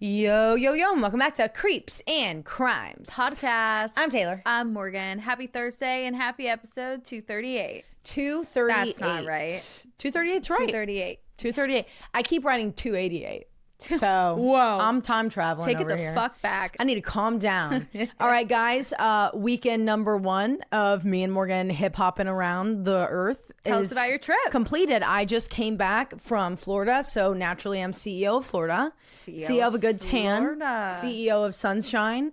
Yo, yo, yo, and welcome back to Creeps and Crimes Podcast. I'm Taylor. I'm Morgan. Happy Thursday and happy episode 238. 238. That's not right. 238's right. 238. 238. I keep writing 288. So Whoa. I'm time traveling. Take it over the here. fuck back. I need to calm down. All right, guys. Weekend number 1 of me and Morgan hip hopping around the earth. Tell us about your trip. Completed. I just came back from Florida, so naturally I'm CEO of Florida. CEO of a good tan. Florida. CEO of Sunshine.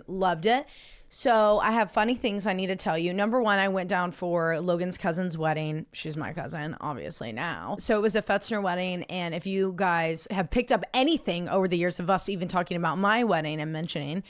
Loved it. So I have funny things I need to tell you. Number 1, I went down for Logan's cousin's wedding. She's my cousin, obviously now. So it was a Fetzner wedding. And if you guys have picked up anything over the years of us even talking about my wedding and mentioning,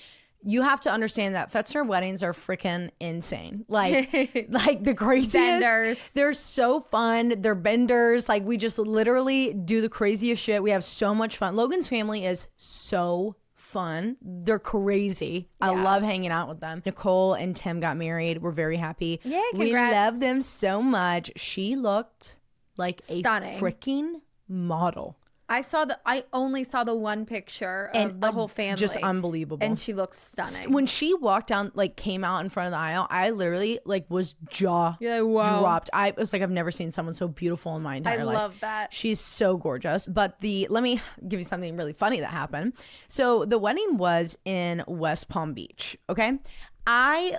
you have to understand that Fetzner weddings are freaking insane. Like the craziest. Benders. They're so fun. They're benders. Like we just literally do the craziest shit. We have so much fun. Logan's family is so fun. They're crazy. I love hanging out with them. Nicole and Tim got married. We're very happy. Yeah, we congrats. love them so much. She looked like Stunning. a freaking model. I only saw the one picture of the whole family. Just unbelievable. And she looks stunning. When she walked down, like came out in front of the aisle, I literally like was jaw You're like, whoa. dropped. I was like, I've never seen someone so beautiful in my entire life. I love that. She's so gorgeous. But let me give you something really funny that happened. So the wedding was in West Palm Beach. Okay.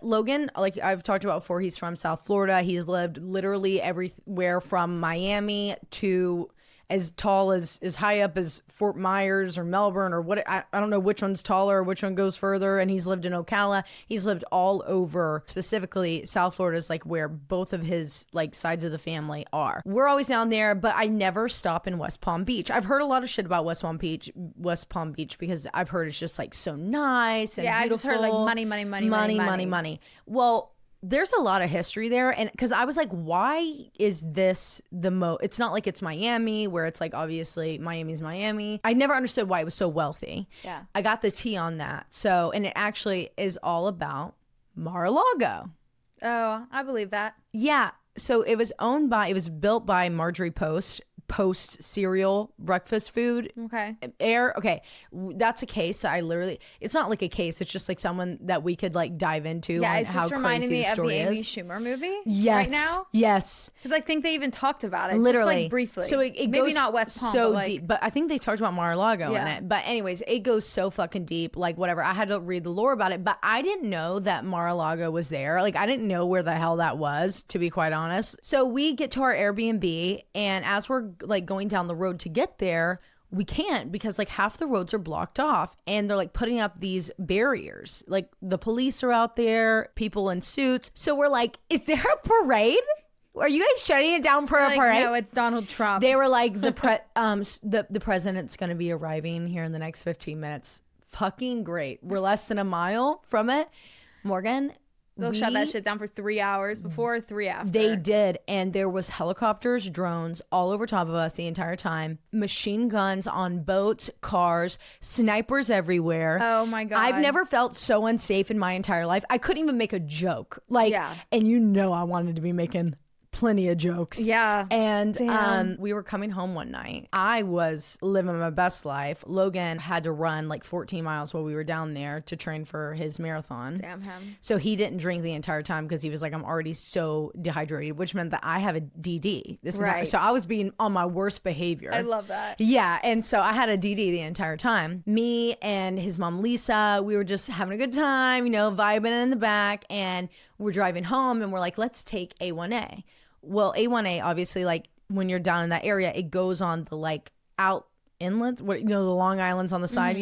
Logan, like I've talked about before, he's from South Florida. He's lived literally everywhere from Miami to as tall as high up as Fort Myers or Melbourne or what. I don't know which one's taller or which one goes further. And he's lived in Ocala. He's lived all over. Specifically, South Florida is like where both of his like sides of the family are. We're always down there, but I never stop in West Palm Beach. I've heard a lot of shit about West Palm Beach because I've heard it's just like so nice and beautiful. I just heard like money. Well, there's a lot of history there, and because I was like, why is this it's not like it's Miami where it's like obviously Miami's Miami. I never understood why it was so wealthy. Yeah, I got the tea on that. So, and it actually is all about Mar-a-Lago. Oh, I believe that. Yeah. So it was built by Marjorie Post cereal breakfast food. Okay. Okay. That's a case. It's not like a case. It's just like someone that we could like dive into. Yeah, on it's how just reminding me crazy the of the story Amy is. Schumer movie. Yes. Right now. Yes. Because I think they even talked about it. Literally. Just like briefly. So it maybe goes not West Palm, so but like, deep. But I think they talked about Mar-a-Lago in Yeah. it. But anyways, it goes so fucking deep. Like whatever. I had to read the lore about it, but I didn't know that Mar-a-Lago was there. Like I didn't know where the hell that was, to be quite honest. So we get to our Airbnb, and as we're like going down the road to get there, we can't because like half the roads are blocked off, and they're like putting up these barriers. Like the police are out there, people in suits. So we're like, is there a parade? Are you guys shutting it down for a parade? No, it's Donald Trump. They were like, the president's going to be arriving here in the next 15 minutes. Fucking great. We're less than a mile from it. Morgan, They'll shut that shit down for 3 hours before, 3 after. They did, and there was helicopters, drones all over top of us the entire time. Machine guns on boats, cars, snipers everywhere. Oh my God. I've never felt so unsafe in my entire life. I couldn't even make a joke. Like, and you know I wanted to be making plenty of jokes. Yeah. And we were coming home one night. I was living my best life. Logan had to run like 14 miles while we were down there to train for his marathon. Damn him. So he didn't drink the entire time because he was like, I'm already so dehydrated, which meant that I have a DD. So I was being on my worst behavior. I love that. Yeah. And so I had a DD the entire time. Me and his mom, Lisa, we were just having a good time, vibing in the back. And we're driving home and we're like, let's take A1A. Well, A1A, obviously, like when you're down in that area, it goes on the like out inlets, the Long Island's on the side,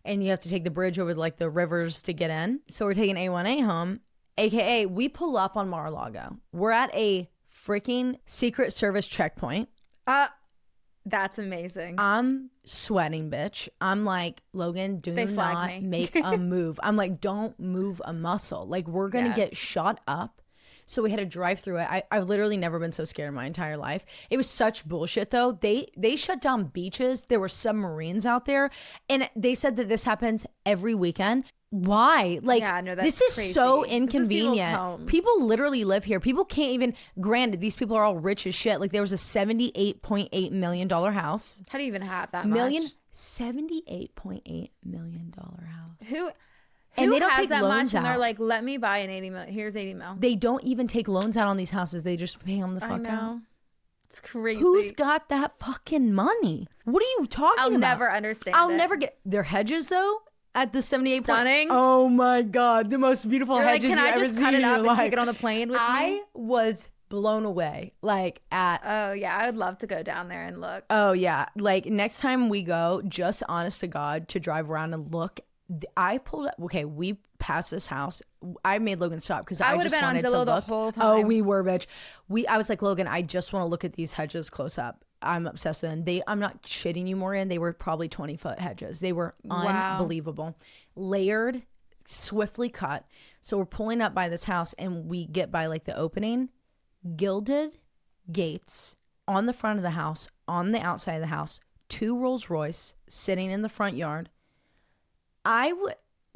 and you have to take the bridge over like the rivers to get in. So we're taking A1A home, AKA we pull up on Mar-a-Lago. We're at a freaking Secret Service checkpoint. That's amazing. I'm sweating, bitch. I'm like, Logan, do not make a move. I'm like, don't move a muscle. Like we're going to get shot up. So we had to drive through it. I've literally never been so scared in my entire life. It was such bullshit though. They shut down beaches. There were submarines out there. And they said that this happens every weekend. Why? Like, this is crazy. so inconvenient. This is people's homes. People literally live here. People can't even, granted, these people are all rich as shit. Like there was a $78.8 million house. How do you even have that Million? much? $78.8 million house. Who And they don't has take that loans much? And they're out. like, let me buy an 80 mil. Here's 80 mil. They don't even take loans out on these houses. They just pay them the fuck out. It's crazy. Who's got that fucking money? What are you talking about? I'll never understand. I'll never get their hedges though. At the 78 Stunning. Oh my God, the most beautiful You're hedges like, can you've I ever just seen cut it in your up and life. take it on the plane with me? I was blown away. Like at. Oh yeah, I would love to go down there and look. Oh yeah, like next time we go, just honest to God, to drive around and look. I pulled up. Okay, we passed this house. I made Logan stop because I would have just been on wanted Zillow to the look. whole time. Oh, we were, bitch. I was like, Logan, I just want to look at these hedges close up. I'm obsessed with them. I'm not shitting you, Morgan. They were probably 20-foot hedges. They were unbelievable, layered, swiftly cut. So we're pulling up by this house, and we get by like the opening, gilded gates on the front of the house, on the outside of the house, 2 Rolls Royce sitting in the front yard.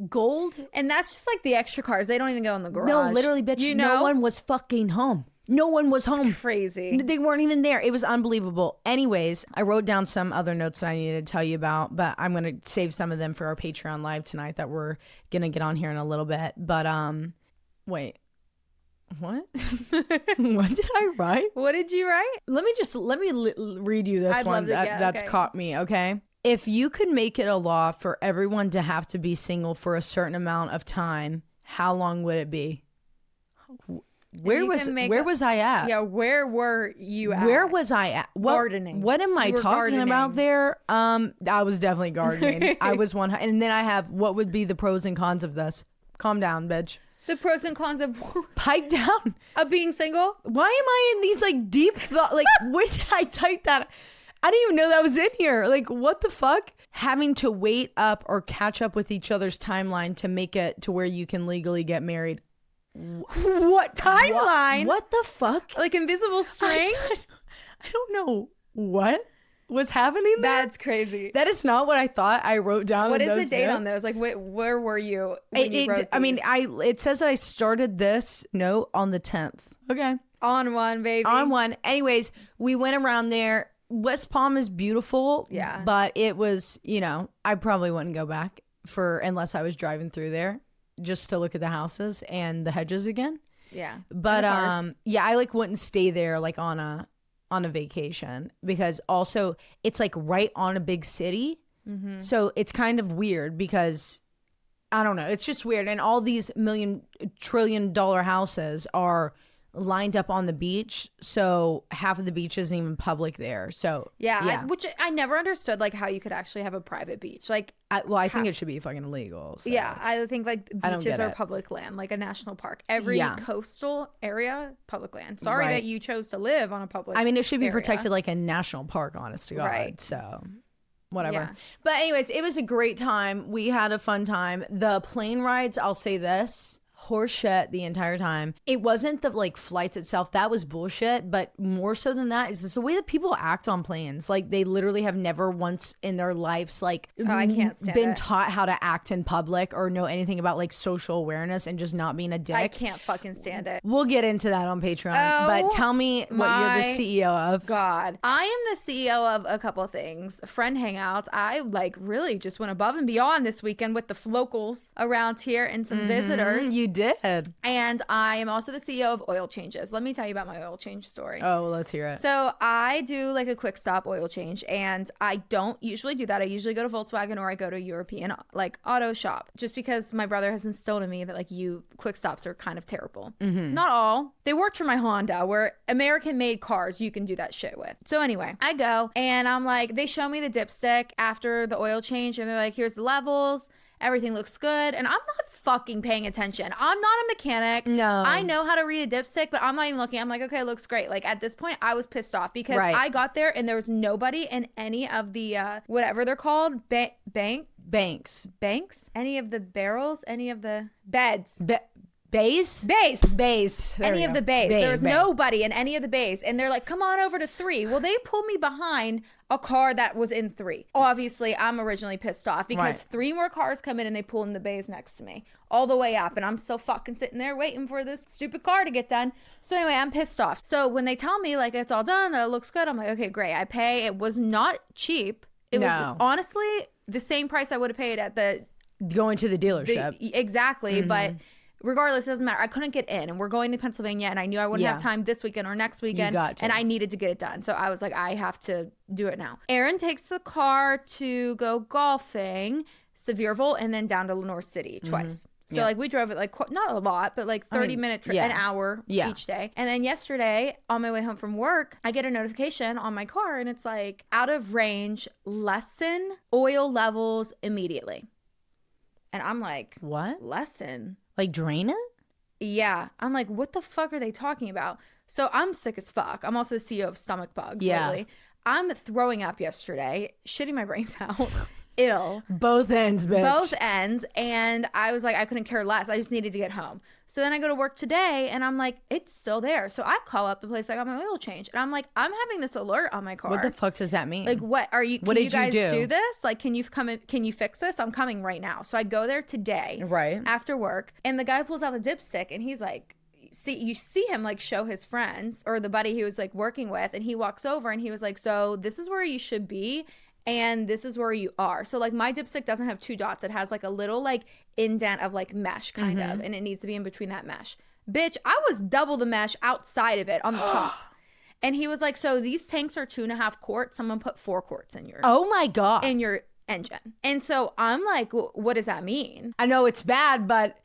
Gold. And that's just like the extra cars. They don't even go in the garage. No, literally, bitch. You know? No one was fucking home. No one was home. Crazy. They weren't even there. It was unbelievable. Anyways, I wrote down some other notes that I needed to tell you about, but I'm going to save some of them for our Patreon live tonight that we're going to get on here in a little bit. But, wait. What? What did I write? What did you write? Let me read you this I'd one love to that's okay. caught me, okay? If you could make it a law for everyone to have to be single for a certain amount of time, how long would it be? Where was I at? Yeah, where were you at? Where was I at? Gardening. What am I talking about there? I was definitely gardening. I was one, and then I have what would be the pros and cons of this? Calm down, bitch. The pros and cons of Pipe down. Of being single? Why am I in these like deep thought? Like, where did I type that? I didn't even know that was in here. Like, what the fuck? Having to wait up or catch up with each other's timeline to make it to where you can legally get married. What timeline? What the fuck? Like invisible string? I don't know what was happening there. That's crazy. That is not what I thought I wrote down. What in is those the date notes. on those? Like, where were you when you wrote these? I mean, it says that I started this note on the 10th. Okay. On one, baby. On one. Anyways, we went around there. West Palm is beautiful. Yeah. But it was, I probably wouldn't go back unless I was driving through there just to look at the houses and the hedges again. Yeah. But I like wouldn't stay there like on a vacation because also it's like right on a big city. Mm-hmm. So it's kind of weird because I don't know. It's just weird. And all these $1,000,000,000,000 houses are lined up on the beach, so half of the beach isn't even public there. So yeah. Which I never understood, like how you could actually have a private beach. Like, I think it should be fucking illegal. So. Yeah, I think like beaches are it. public land, like a national park. Every coastal area, public land. Sorry that you chose to live on a public. I mean, it should be area. protected like a national park, honest to God. Right. So. Whatever. Yeah. But anyways, it was a great time. We had a fun time. The plane rides, I'll say this, horse shit the entire time. It wasn't the like flights itself. That was bullshit. But more so than that is just the way that people act on planes. Like they literally have never once in their lives like I can't stand been it. taught how to act in public or know anything about like social awareness and just not being a dick. I can't fucking stand it. We'll get into that on Patreon. Oh, but tell me what you're the CEO of. God. I am the CEO of a couple of things. Friend hangouts. I like really just went above and beyond this weekend with the locals around here and some visitors. You did. And I am also the CEO of Oil Changes. Let me tell you about my oil change story. Oh, well, let's hear it. So I do like a quick stop oil change, and I don't usually do that. I usually go to Volkswagen or I go to a European like auto shop, just because my brother has instilled in me that like quick stops are kind of terrible. Mm-hmm. Not all. They worked for my Honda, where American made cars you can do that shit with. So anyway, I go and I'm like, they show me the dipstick after the oil change, and they're like, here's the levels. Everything looks good. And I'm not fucking paying attention. I'm not a mechanic. No. I know how to read a dipstick, but I'm not even looking. I'm like, okay, it looks great. Like at this point, I was pissed off because I got there and there was nobody in any of the, whatever they're called, banks, any of the barrels, any of the beds. Bays? Bays. Any of the bays. There was nobody in any of the bays. And they're like, come on over to 3. Well, they pulled me behind a car that was in 3. Obviously, I'm originally pissed off because 3 more cars come in and they pull in the bays next to me all the way up. And I'm still fucking sitting there waiting for this stupid car to get done. So anyway, I'm pissed off. So when they tell me like it's all done, it looks good, I'm like, okay, great. I pay. It was not cheap. It No. was honestly the same price I would have paid at the Going to the dealership. exactly, but regardless, it doesn't matter. I couldn't get in, and we're going to Pennsylvania, and I knew I wouldn't have time this weekend or next weekend, got to. and I needed to get it done. So I was like, I have to do it now. Aaron takes the car to go golfing, Sevierville, and then down to Lenore City twice. So like we drove it like not a lot, but like 30-minute trip, an hour each day. And then yesterday on my way home from work, I get a notification on my car, and it's like out of range, lessen oil levels immediately. And I'm like, What? Lessen? Like drain it? Yeah. I'm like, what the fuck are they talking about? So I'm sick as fuck. I'm also the CEO of Stomach Bugs lately. I'm throwing up yesterday, shitting my brains out. Ill. Both ends, bitch. Both ends. And I was like, I couldn't care less. I just needed to get home. So then I go to work today, and I'm like, it's still there. So I call up the place I got my oil change, and I'm like, I'm having this alert on my car. What the fuck does that mean? Like, what are you? Can What did you guys you do? this? Like, can you come in? Can you fix this? I'm coming right now. So I go there today, Right. after work, and the guy pulls out the dipstick, and he's like, you see him like show his friends or the buddy he was like working with, and he walks over and he was like, so this is where you should be. And this is where you are. So like my dipstick doesn't have 2 dots. It has like a little like indent of like mesh kind of. And it needs to be in between that mesh. Bitch, I was double the mesh outside of it on the top. And he was like, so these tanks are 2.5 quarts. Someone put 4 quarts in your Oh my God. in your engine. And so I'm like, what does that mean? I know it's bad, but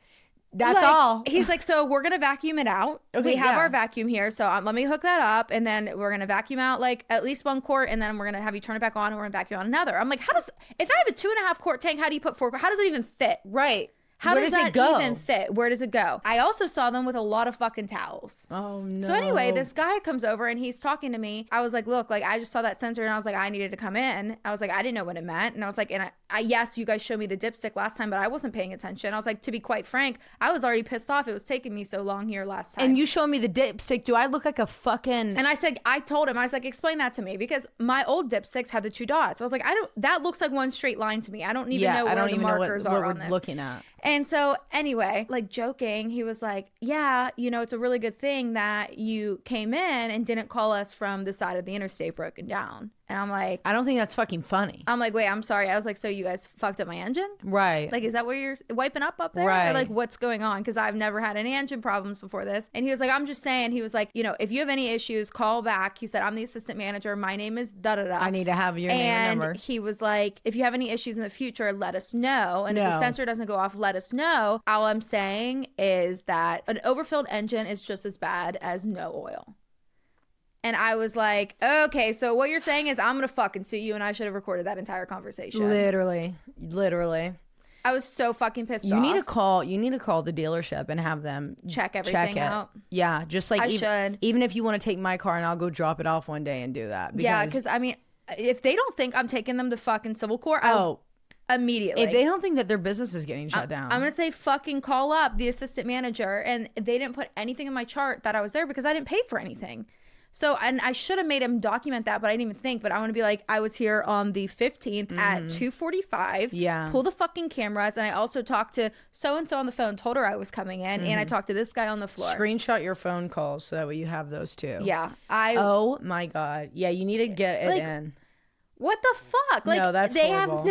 that's Like, all. He's like, so we're gonna vacuum it out. Okay, we have yeah. our vacuum here, so let me hook that up, and then we're gonna vacuum out like at least 1 quart, and then we're gonna have you turn it back on, and we're gonna vacuum out another. I'm like, if I have a 2.5 quart tank, how do you put 4? How does it even fit? Right. How Where does does that it go? even fit? Where does it go? I also saw them with a lot of fucking towels. Oh no. So anyway, this guy comes over and he's talking to me. I was like, look, like I just saw that sensor and I was like, I needed to come in. I was like, I didn't know what it meant. And I was like, and I yes, you guys showed me the dipstick last time, but I wasn't paying attention. I was like, to be quite frank, I was already pissed off. It was taking me so long here last time. And you showed me the dipstick. Do I look like a fucking... And I told him, I was like, explain that to me, because my old dipsticks had the 2 dots. I was like, that looks like one straight line to me. I don't even know where the markers are on we're this. looking at. And so anyway, like joking, he was like, yeah, it's a really good thing that you came in and didn't call us from the side of the interstate broken down. And I'm like, I don't think that's fucking funny. wait, I'm sorry. I was like, so you guys fucked up my engine? Right. Like, is that what you're wiping up there? Right. Or like, what's going on? Because I've never had any engine problems before this. And he was like, I'm just saying, he was like, if you have any issues, call back. He said, I'm the assistant manager. My name is da-da-da. I need to have your name and number. And he was like, if you have any issues in the future, let us know. And if the sensor doesn't go off, let us know. All I'm saying is that an overfilled engine is just as bad as no oil. And I was like, okay, so what you're saying is I'm going to fucking sue you, and I should have recorded that entire conversation. Literally. I was so fucking pissed off. You need to call the dealership and have them check everything out. Yeah, just like I should. Even if you want to take my car and I'll go drop it off one day and do that. Because I mean, if they don't think I'm taking them to fucking civil court, immediately. If they don't think that their business is getting shut down, I'm gonna say fucking call up the assistant manager. And they didn't put anything in my chart that I was there because I didn't pay for anything. So, and I should have made him document that, but I didn't even think. But I want to be like, I was here on the 15th at 2:45. Yeah. Pull the fucking cameras. And I also talked to so-and-so on the phone, told her I was coming in. And I talked to this guy on the floor. Screenshot your phone calls so that way you have those too. Yeah. Oh my God. Yeah, you need to get it in. What the fuck? Like, No, that's horrible.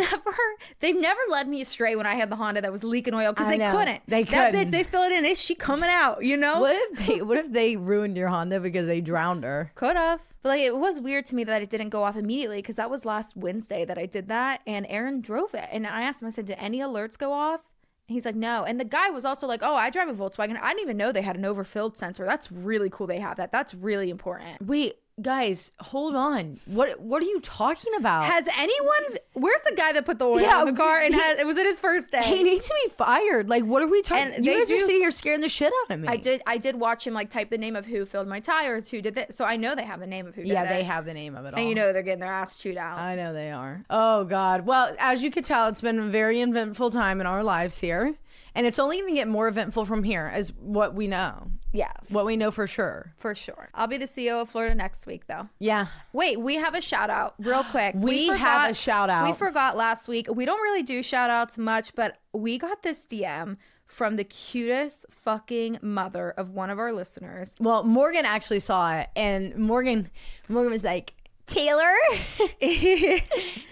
They've never led me astray when I had the Honda that was leaking oil, because I they know. couldn't. They That couldn't. bitch, they fill it in. Is she coming out? What if they ruined your Honda because they drowned her? Could have. But like, it was weird to me that it didn't go off immediately, because that was last Wednesday that I did that, and Aaron drove it. And I asked him, I said, did any alerts go off? And he's like, no. And the guy was also like, oh, I drive a Volkswagen. I didn't even know they had an overfilled sensor. That's really cool they have that. That's really important. Wait, guys, hold on. What are you talking about? Has anyone, where's the guy that put the oil in the car and was it his first day? He needs to be fired. Like, what are we talking? And You they guys are do- sitting here scaring the shit out of me. I did watch him like type the name of who filled my tires, who did this. So I know they have the name of who did it. Yeah, they have the name of it all. And they're getting their ass chewed out. I know they are. Oh God. Well, as you could tell, it's been a very eventful time in our lives here. And it's only going to get more eventful from here, as what we know. Yeah. What we know for sure. For sure. I'll be the CEO of Florida next week, though. Yeah. Wait, we have a shout out real quick. We have a shout out. We forgot last week. We don't really do shout outs much, but we got this DM from the cutest fucking mother of one of our listeners. Well, Morgan actually saw it, and Morgan was like, Taylar.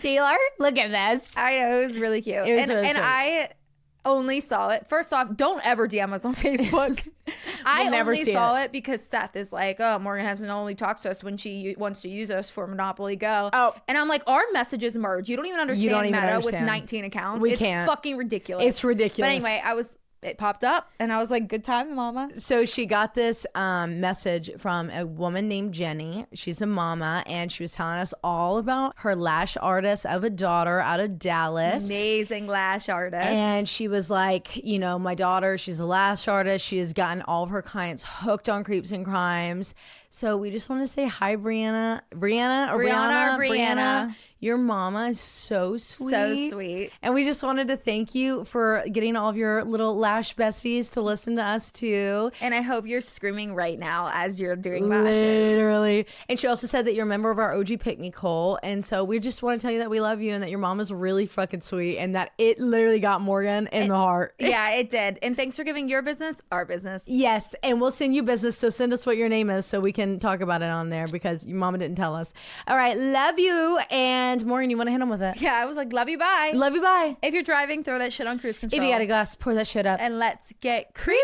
Taylar, look at this. I know, it was really cute. It was really and sweet. I only saw it. First off, don't ever DM us on Facebook. I never only see saw it because Seth is like, oh, Morgan hasn't only talks to us when she wants to use us for Monopoly Go. Oh. And I'm like, our messages merge. You don't even understand don't even Meta understand. with 19 accounts. We it's can't. fucking ridiculous. It's ridiculous. But anyway, it popped up and I was like, good time, mama. So she got this message from a woman named Jenny. She's a mama, and she was telling us all about her lash artist of a daughter out of Dallas. Amazing lash artist. And she was like, you know, my daughter, she's a lash artist. She has gotten all of her clients hooked on creeps and crimes. So we just want to say hi, Brianna. Brianna. Your mama is so sweet. So sweet. And we just wanted to thank you for getting all of your little lash besties to listen to us too. And I hope you're screaming right now as you're doing lashes. Literally. And she also said that you're a member of our OG Pick Me Cole. And so we just want to tell you that we love you and that your mom is really fucking sweet and that it literally got Morgan in the heart. Yeah, it did. And thanks for giving your business our business. Yes. And we'll send you business. So send us what your name is so we can talk about it on there because your mama didn't tell us. All right. Love you. And Morgan, you want to hit them with it? Yeah, I was like, love you, bye. Love you. Bye. If you're driving, throw that shit on cruise control. If you got a glass, pour that shit up. And let's get creepy.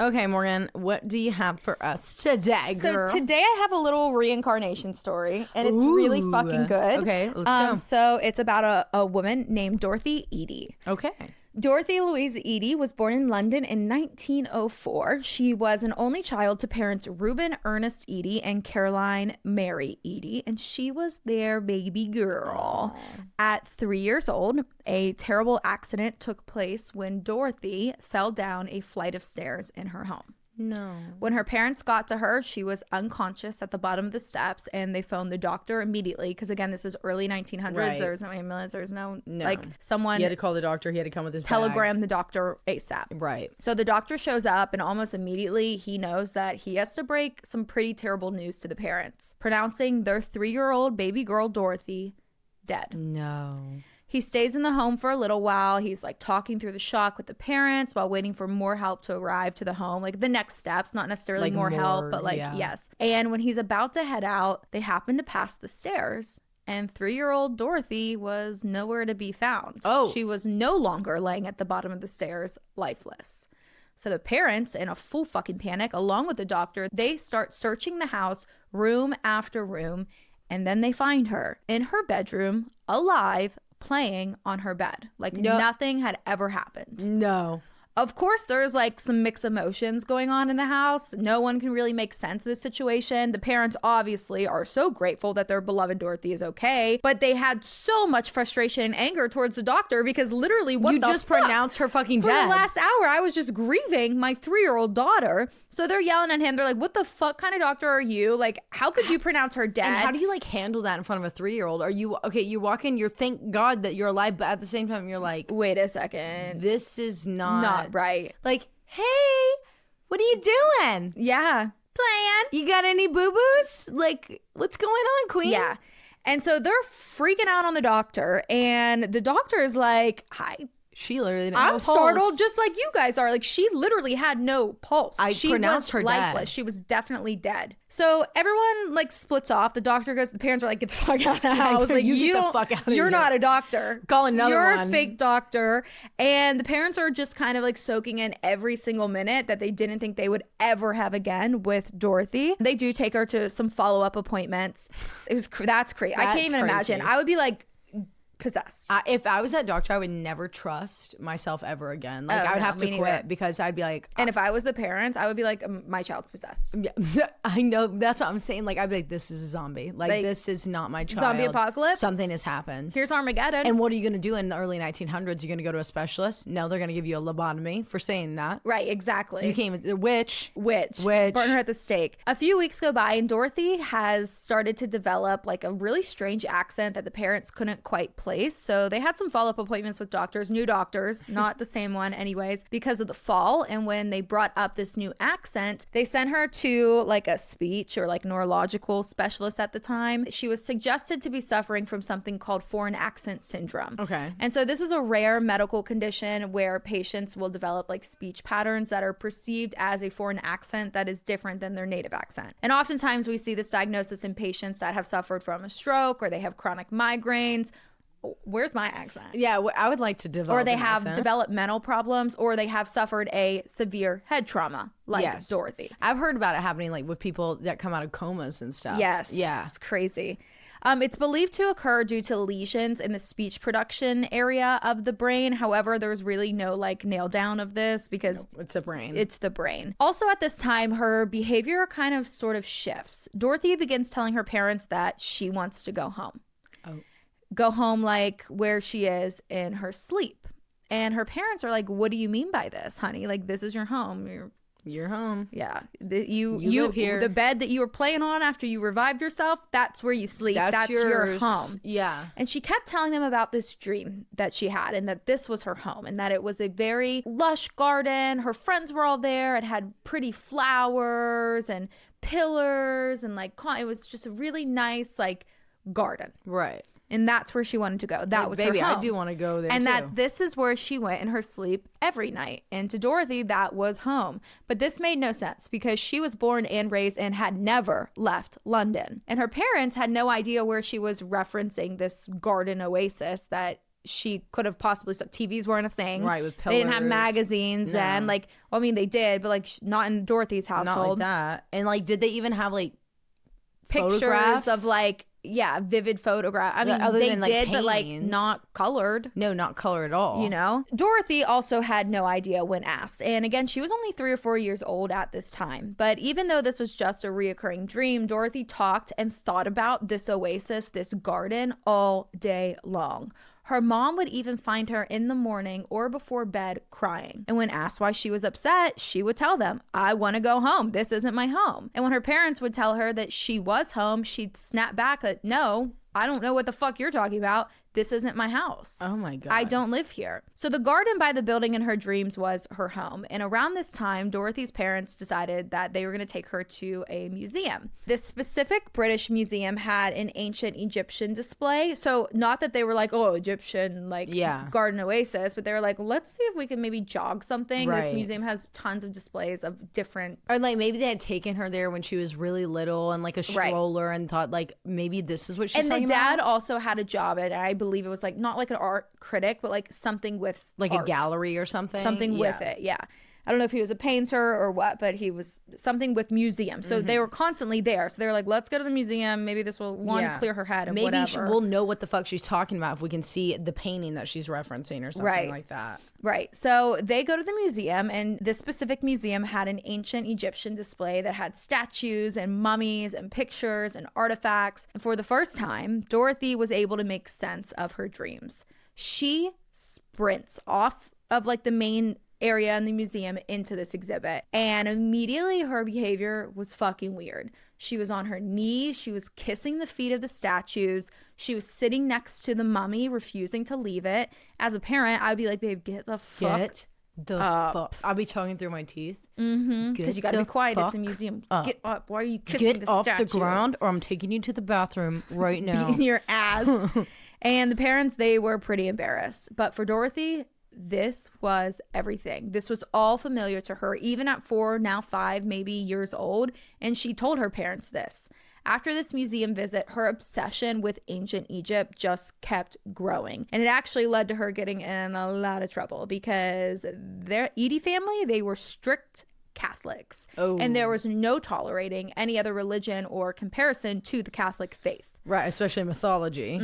Okay, Morgan, what do you have for us today, girl? So today I have a little reincarnation story, and it's really fucking good. Okay, let's go. So it's about a woman named Dorothy Eady. Okay. Dorothy Louise Eady was born in London in 1904. She was an only child to parents Reuben Ernest Eady and Caroline Mary Eady, and she was their baby girl. Aww. At 3 years old, a terrible accident took place when Dorothy fell down a flight of stairs in her home. No. When her parents got to her, she was unconscious at the bottom of the steps, and they phoned the doctor immediately because, again, this is early 1900s. Right. There was no ambulance. There was no, like, someone... He had to call the doctor. He had to come with his telegram the doctor ASAP. Right. So the doctor shows up, and almost immediately he knows that he has to break some pretty terrible news to the parents, pronouncing their 3-year-old baby girl, Dorothy, dead. No. He stays in the home for a little while. He's like talking through the shock with the parents while waiting for more help to arrive to the home. Like the next steps, not necessarily like more help, but like, yes. And when he's about to head out, they happen to pass the stairs. And 3-year-old Dorothy was nowhere to be found. Oh. She was no longer laying at the bottom of the stairs, lifeless. So the parents, in a full fucking panic, along with the doctor, they start searching the house, room after room. And then they find her in her bedroom, alive, playing on her bed like nothing had ever happened. No. Of course, there's like some mixed emotions going on in the house. No one can really make sense of this situation. The parents obviously are so grateful that their beloved Dorothy is okay, but they had so much frustration and anger towards the doctor because literally you just pronounced her fucking for dead. the last hour, I was just grieving my 3-year-old daughter. So they're yelling at him. They're like, what the fuck kind of doctor are you? Like, how could you pronounce her dead? And how do you like handle that in front of a 3-year-old? Are you okay? You walk in, you're thank God that you're alive, but at the same time, you're like, wait a second, this is not right. Like, hey, what are you doing? Yeah. Playing. You got any boo-boos? Like, what's going on, queen? Yeah. And so they're freaking out on the doctor, and the doctor is like, she literally didn't have a pulse. startled just like you guys are. Like, she literally had no pulse. She pronounced her lifeless. dead. She was definitely dead. So everyone like splits off. The doctor goes, the parents are like, get the fuck out of the house. Like, you get the fuck out of here. You're not a doctor. Call another You're one. a fake doctor. And the parents are just kind of like soaking in every single minute that they didn't think they would ever have again with Dorothy. They do take her to some follow-up appointments. That's crazy. I can't even imagine. I would be like, possessed. If I was that doctor, I would never trust myself ever again. Like, I would have to quit because I'd be like, and if I was the parents, I would be like, my child's possessed. Yeah, I know. That's what I'm saying. Like, I'd be like, this is a zombie. Like this is not my child. Zombie apocalypse. Something has happened. Here's Armageddon. And what are you going to do in the early 1900s? You're going to go to a specialist? No, they're going to give you a lobotomy for saying that. Right, exactly. You came with the witch. Burn her at the stake. A few weeks go by, and Dorothy has started to develop like a really strange accent that the parents couldn't quite place place. So they had some follow-up appointments with doctors, new doctors, not the same one anyways, because of the fall. And when they brought up this new accent, they sent her to like a speech or like neurological specialist at the time. She was suggested to be suffering from something called foreign accent syndrome. Okay. And so this is a rare medical condition where patients will develop like speech patterns that are perceived as a foreign accent that is different than their native accent. And oftentimes we see this diagnosis in patients that have suffered from a stroke or they have chronic migraines. Where's my accent? Yeah, I would like to develop. Or they an have accent. developmental problems, or they have suffered a severe head trauma, like Yes. Dorothy. I've heard about it happening like with people that come out of comas and stuff. Yes. Yeah. It's crazy. It's believed to occur due to lesions in the speech production area of the brain. However, there's really no like nail down of this because It's a brain. it's the brain. Also at this time, her behavior kind of sort of shifts. Dorothy begins telling her parents that she wants to go home. Oh. Go home like where she is in her sleep. And her parents are like, what do you mean by this, honey? Like, this is your home. You're home. Yeah. You live here. The bed that you were playing on after you revived yourself, that's where you sleep. That's your yours. home. Yeah. And she kept telling them about this dream that she had and that this was her home and that it was a very lush garden. Her friends were all there. It had pretty flowers and pillars and like, it was just a really nice like garden. Right. And that's where she wanted to go. That was baby, her home. I do want to go there and too. that this is where she went in her sleep every night. And to Dorothy, that was home. But this made no sense because she was born and raised and had never left London. And her parents had no idea where she was referencing this garden oasis that she could have possibly TVs weren't a thing. Right, with They didn't have pillars. magazines then. Like, well, I mean, they did, but like not in Dorothy's household. Not like that. And like, did they even have like Pictures photographs? of like, yeah, vivid photograph. I mean, other they than, like, did, but like paintings. not colored. No, not color at all. You know, Dorothy also had no idea when asked. And again, she was only 3 or 4 years old at this time. But even though this was just a reoccurring dream, Dorothy talked and thought about this oasis, this garden all day long. Her mom would even find her in the morning or before bed crying. And when asked why she was upset, she would tell them, I want to go home. This isn't my home. And when her parents would tell her that she was home, she'd snap back that, no, I don't know what the fuck you're talking about. This isn't my house. Oh my God. I don't live here. So the garden by the building in her dreams was her home. And around this time, Dorothy's parents decided that they were going to take her to a museum. This specific British museum had an ancient Egyptian display. So not that they were like, oh, Egyptian, like garden oasis, but they were like, let's see if we can maybe jog something. Right. This museum has tons of displays of different. Or like maybe they had taken her there when she was really little and like a stroller and thought like maybe this is what she's And talking the dad about. also had a job at, I believe it was like not like an art critic, but like something with Like art. a gallery or something. Something with it. Yeah. I don't know if he was a painter or what, but he was something with museum. So they were constantly there. So they were like, let's go to the museum. Maybe this will clear her head and maybe whatever. we'll know what the fuck she's talking about if we can see the painting that she's referencing or something like that. Right. So they go to the museum, and this specific museum had an ancient Egyptian display that had statues and mummies and pictures and artifacts. And for the first time, Dorothy was able to make sense of her dreams. She sprints off of like the main area in the museum into this exhibit, and immediately her behavior was fucking weird. She was on her knees, she was kissing the feet of the statues, she was sitting next to the mummy, refusing to leave it. As a parent, I'd be like, babe, get the fuck up. I'll be talking through my teeth. Because you gotta be quiet, it's a museum. Get up. Why are you kissing Get the off statue? the ground or I'm taking you to the bathroom right now. In your ass. And the parents, they were pretty embarrassed. But for Dorothy, this was everything. This was all familiar to her, even at 4, now 5, maybe years old. And she told her parents this. After this museum visit, her obsession with ancient Egypt just kept growing. And it actually led to her getting in a lot of trouble because their Eady family, they were strict Catholics. And there was no tolerating any other religion or comparison to the Catholic faith. Right, especially mythology.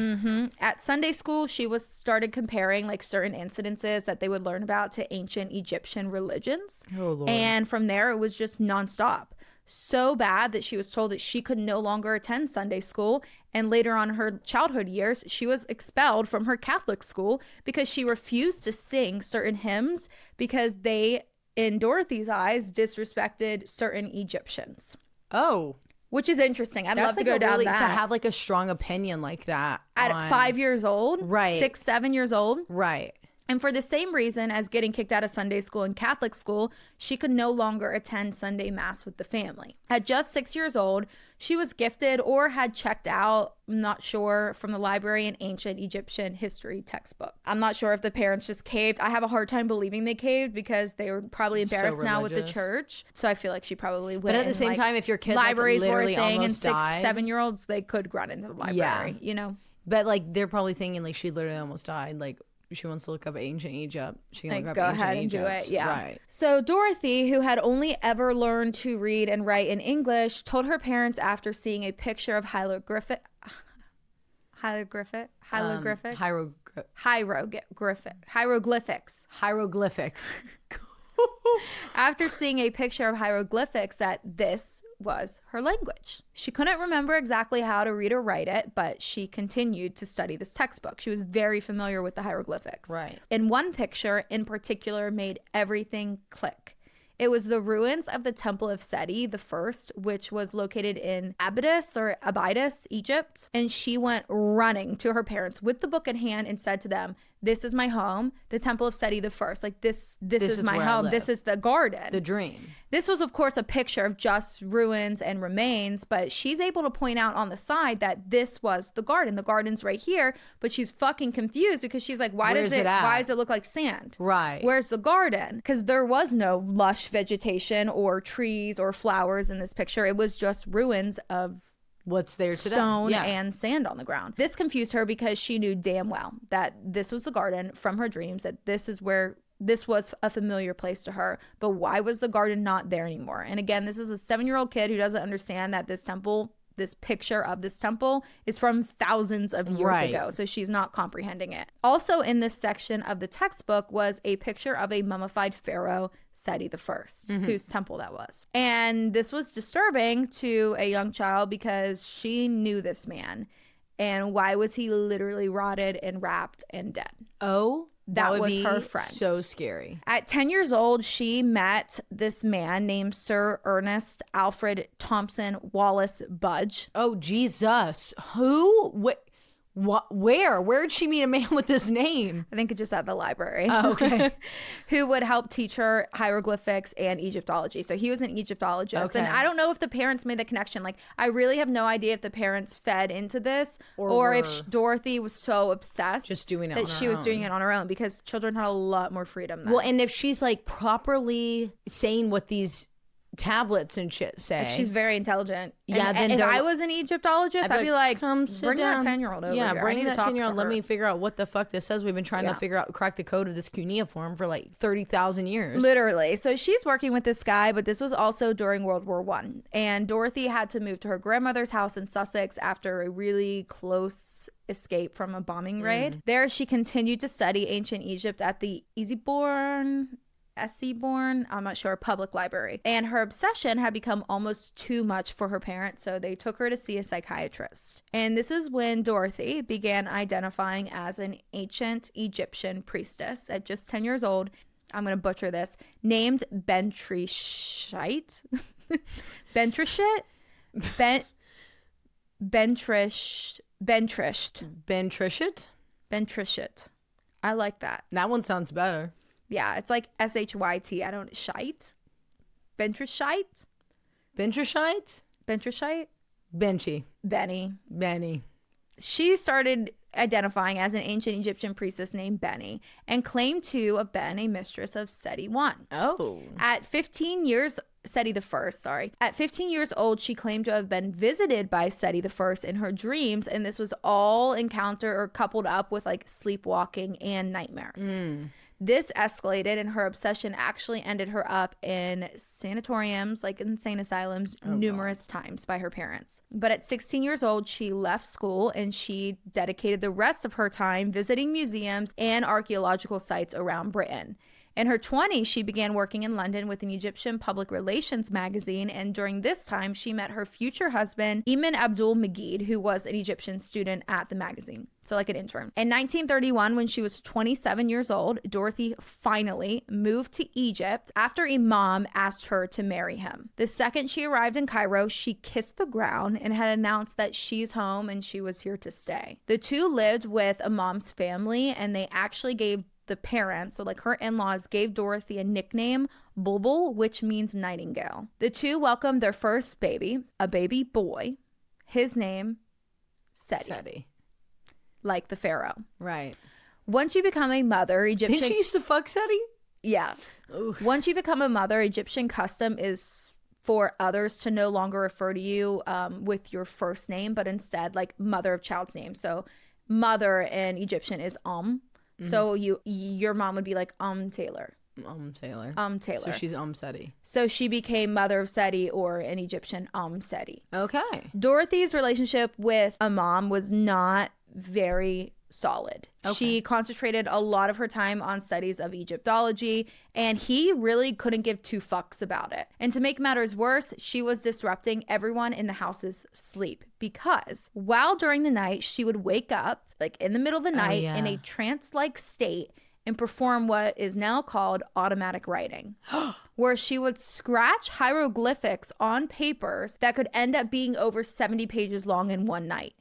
At Sunday school, she was started comparing like certain incidences that they would learn about to ancient Egyptian religions. Oh, Lord. And from there, it was just nonstop. So bad that she was told that she could no longer attend Sunday school. And later on in her childhood years, she was expelled from her Catholic school because she refused to sing certain hymns because they, in Dorothy's eyes, disrespected certain Egyptians. Oh. which is interesting. I'd love to go down that. To have like a strong opinion like that. At 5 years old. Right. 6, 7 years old. Right. And for the same reason as getting kicked out of Sunday school and Catholic school, she could no longer attend Sunday Mass with the family. At just 6 years old, she was gifted or had checked out, I'm not sure, from the library an ancient Egyptian history textbook. I'm not sure if the parents just caved. I have a hard time believing they caved because they were probably embarrassed now with the church. So I feel like she probably went. But at the same time, if your kid libraries like, were a literally thing and almost 6, died, 7-year-olds, they could run into the library, you know? But like they're probably thinking like she literally almost died. Like she wants to look up ancient Egypt. She can like, look up go ancient ahead and Egypt. do it. Yeah. Right. So Dorothy, who had only ever learned to read and write in English, told her parents after seeing a picture of hieroglyphics. After seeing a picture of hieroglyphics that this was her language. She couldn't remember exactly how to read or write it, but she continued to study this textbook. She was very familiar with the hieroglyphics. Right. And one picture in particular made everything click. It was the ruins of the Temple of Seti the First, which was located in Abydos, Egypt. And she went running to her parents with the book in hand and said to them, "This is my home, the Temple of Seti the First. Like this is my home. This is the garden." The dream. This was, of course, a picture of just ruins and remains, but she's able to point out on the side that this was the garden. The garden's right here, but she's fucking confused because she's like, why does it look like sand? Right. Where's the garden? Because there was no lush vegetation or trees or flowers in this picture. It was just ruins of what's there today. Stone and sand on the ground. This confused her because she knew damn well that this was the garden from her dreams, that this was a familiar place to her. But why was the garden not there anymore? And again, this is a 7-year-old kid who doesn't understand that this picture of this temple is from thousands of years ago. So she's not comprehending it. Also in this section of the textbook was a picture of a mummified pharaoh, Seti the First, whose temple that was. And this was disturbing to a young child because she knew this man. And why was he literally rotted and wrapped and dead? Oh, that was her friend. So scary. At 10 years old, she met this man named Sir Ernest Alfred Thompson Wallace Budge. Oh, Jesus. Who? Where'd she meet a man with this name? I think it's just at the library. Oh, okay. Who would help teach her hieroglyphics and Egyptology. So he was an Egyptologist. Okay. And I don't know if the parents made the connection. Like, I really have no idea if the parents fed into this or if Dorothy was so obsessed just doing it that she was doing it on her own, because children had a lot more freedom then. Well, and if she's like properly saying what these tablets and shit say, like, she's very intelligent. Yeah, and if I was an Egyptologist, I'd be like, come bring that 10-year-old over here. Bring that 10-year-old. Let me figure out what the fuck this says. We've been trying to crack the code of this cuneiform for like 30,000 years. Literally. So she's working with this guy, but this was also during World War I. And Dorothy had to move to her grandmother's house in Sussex after a really close escape from a bombing raid. There, she continued to study ancient Egypt at the Esseborn, I'm not sure, public library. And her obsession had become almost too much for her parents, so they took her to see a psychiatrist. And this is when Dorothy began identifying as an ancient Egyptian priestess at just 10 years old. I'm going to butcher this. Named Bentrishite? Bentrisht? Bentrisht. I like that. That one sounds better. Yeah, it's like SHYT. Shite? Bentrishite? Benny. She started identifying as an ancient Egyptian priestess named Benny and claimed to have been a mistress of Seti I. Oh. At 15 years, Seti the First, sorry. At 15 years old, she claimed to have been visited by Seti the First in her dreams, and this was all encountered or coupled up with like sleepwalking and nightmares. This escalated, and her obsession actually ended her up in sanatoriums, like insane asylums, numerous times by her parents. But at 16 years old, she left school and she dedicated the rest of her time visiting museums and archaeological sites around Britain. In her 20s, she began working in London with an Egyptian public relations magazine, and during this time, she met her future husband, Eamon Abdul Magid, who was an Egyptian student at the magazine, so like an intern. In 1931, when she was 27 years old, Dorothy finally moved to Egypt after Imam asked her to marry him. The second she arrived in Cairo, she kissed the ground and had announced that she's home and she was here to stay. The two lived with Imam's family, and they actually gave the parents, so like her in-laws, gave Dorothy a nickname, Bulbul, which means nightingale. The two welcomed their first baby, a baby boy. His name, Seti. Like the pharaoh. Right. Once you become a mother, Egyptian... Didn't she used to fuck Seti? Yeah. Ooh. Once you become a mother, Egyptian custom is for others to no longer refer to you with your first name, but instead like mother of child's name. So mother in Egyptian is So your mom would be like Taylar. Taylar. Taylar. So she's Seti. So she became mother of Seti, or in Egyptian Seti. Okay. Dorothy's relationship with Imam was not very solid. Okay. She concentrated a lot of her time on studies of Egyptology, and he really couldn't give two fucks about it. And to make matters worse, she was disrupting everyone in the house's sleep, because while during the night, she would wake up like in the middle of the night in a trance-like state and perform what is now called automatic writing, where she would scratch hieroglyphics on papers that could end up being over 70 pages long in one night.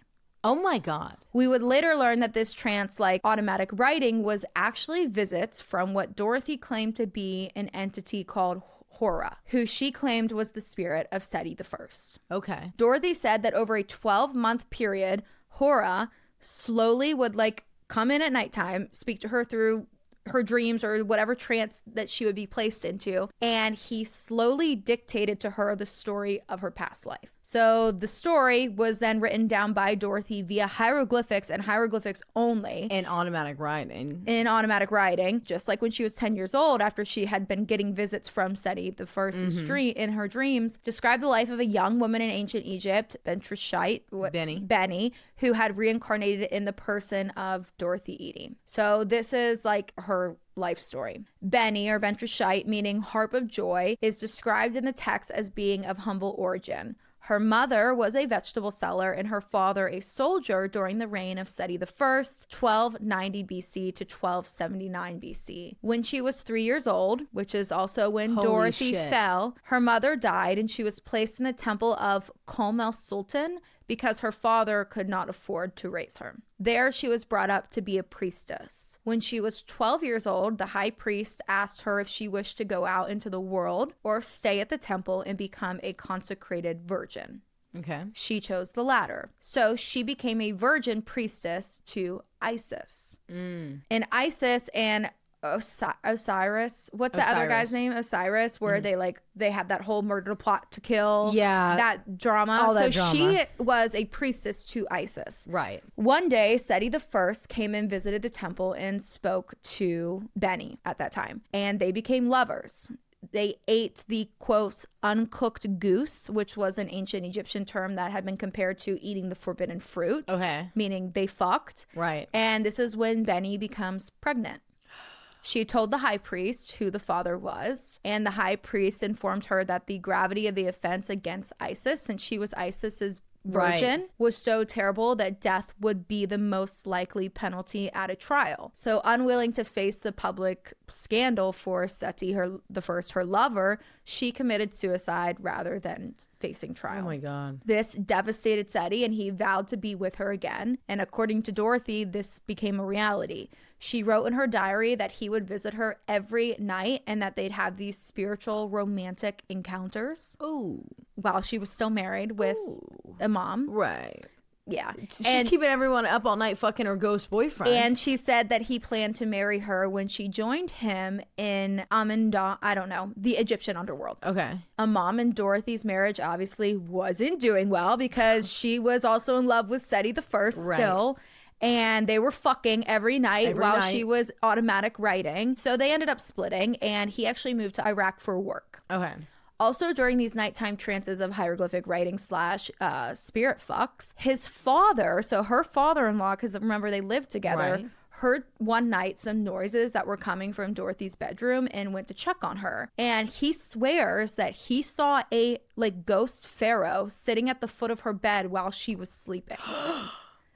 Oh my God. We would later learn that this trance-like automatic writing was actually visits from what Dorothy claimed to be an entity called Hora, who she claimed was the spirit of Seti I. Okay. Dorothy said that over a 12-month period, Hora slowly would like come in at nighttime, speak to her through her dreams or whatever trance that she would be placed into, and he slowly dictated to her the story of her past life. So the story was then written down by Dorothy via hieroglyphics, and hieroglyphics only. In automatic writing. In automatic writing, just like when she was 10 years old, after she had been getting visits from Seti the First's in her dreams, described the life of a young woman in ancient Egypt, Benny, who had reincarnated in the person of Dorothy Eady. So this is like her life story. Benny, or Ventrashite, meaning harp of joy, is described in the text as being of humble origin. Her mother was a vegetable seller and her father a soldier during the reign of Seti I, 1290 BC to 1279 BC. When she was 3 years old, which is also when Dorothy fell, her mother died and she was placed in the temple of Kom el Sultan because her father could not afford to raise her. There, she was brought up to be a priestess. When she was 12 years old, the high priest asked her if she wished to go out into the world or stay at the temple and become a consecrated virgin. Okay. She chose the latter. So she became a virgin priestess to Isis. And Isis and Osiris, what's the other guy's name? Osiris, where they had that whole murder plot to kill. Yeah. That drama. All that drama. She was a priestess to Isis. Right. One day, Seti I came and visited the temple and spoke to Benny at that time. And they became lovers. They ate the, quote, uncooked goose, which was an ancient Egyptian term that had been compared to eating the forbidden fruit. Okay. Meaning they fucked. Right. And this is when Benny becomes pregnant. She told the high priest who the father was, and the high priest informed her that the gravity of the offense against Isis, since she was Isis's virgin, was so terrible that death would be the most likely penalty at a trial. So unwilling to face the public scandal for Seti her lover, she committed suicide rather than facing trial. Oh my God. This devastated Seti, and he vowed to be with her again. And according to Dorothy, this became a reality. She wrote in her diary that he would visit her every night and that they'd have these spiritual romantic encounters. Ooh. While she was still married with Imam. Right. Yeah. She's keeping everyone up all night fucking her ghost boyfriend. And she said that he planned to marry her when she joined him in the Egyptian underworld. Okay. Imam and Dorothy's marriage obviously wasn't doing well because she was also in love with Seti I still. And they were fucking every night while she was automatic writing. So they ended up splitting, and he actually moved to Iraq for work. Okay. Also, during these nighttime trances of hieroglyphic writing / spirit fucks, his father, so her father-in-law, because remember they lived together, heard one night some noises that were coming from Dorothy's bedroom and went to check on her. And he swears that he saw a like ghost pharaoh sitting at the foot of her bed while she was sleeping.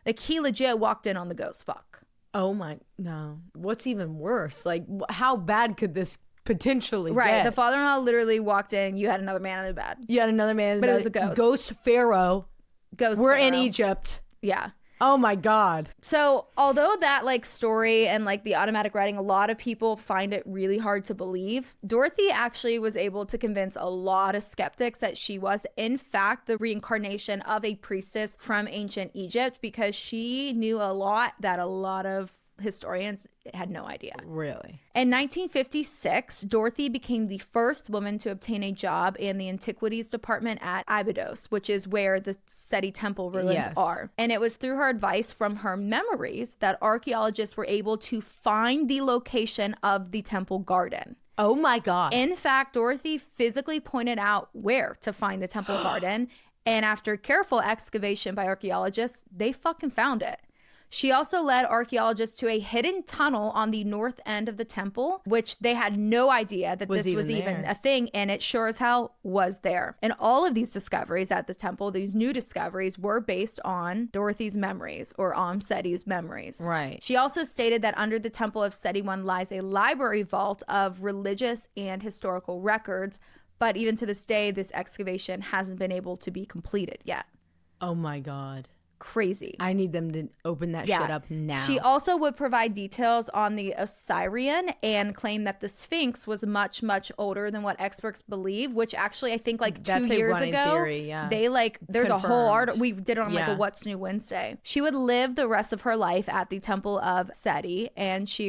Like he legit walked in on the ghost fuck. Oh my, no. What's even worse? Like how bad could this potentially Right. get? The father-in-law literally walked in. You had another man in the bed. You had another man in the But it bed. was a ghost. Ghost pharaoh. Ghost We're pharaoh. in Egypt. Yeah. Oh my God. So although that like story and like the automatic writing, a lot of people find it really hard to believe, Dorothy actually was able to convince a lot of skeptics that she was in fact the reincarnation of a priestess from ancient Egypt, because she knew a lot that a lot of historians had no idea. Really? In 1956, Dorothy became the first woman to obtain a job in the antiquities department at Abydos, which is where the Seti temple ruins are. And it was through her advice from her memories that archaeologists were able to find the location of the temple garden. Oh my God. In fact, Dorothy physically pointed out where to find the temple garden. And after careful excavation by archaeologists, they fucking found it. She also led archaeologists to a hidden tunnel on the north end of the temple, which they had no idea that this was even a thing, and it sure as hell was there. And all of these discoveries at the temple, these new discoveries, were based on Dorothy's memories, or Seti's memories. Right. She also stated that under the temple of Seti I lies a library vault of religious and historical records, but even to this day, this excavation hasn't been able to be completed yet. Oh my God. Crazy. I need them to open that shit up now. She also would provide details on the Osirian and claim that the Sphinx was much, much older than what experts believe, which actually I think like That's 2 a years running ago, theory, yeah. they like, there's a whole article, we did it on like a Yeah. What's New Wednesday. She would live the rest of her life at the temple of Seti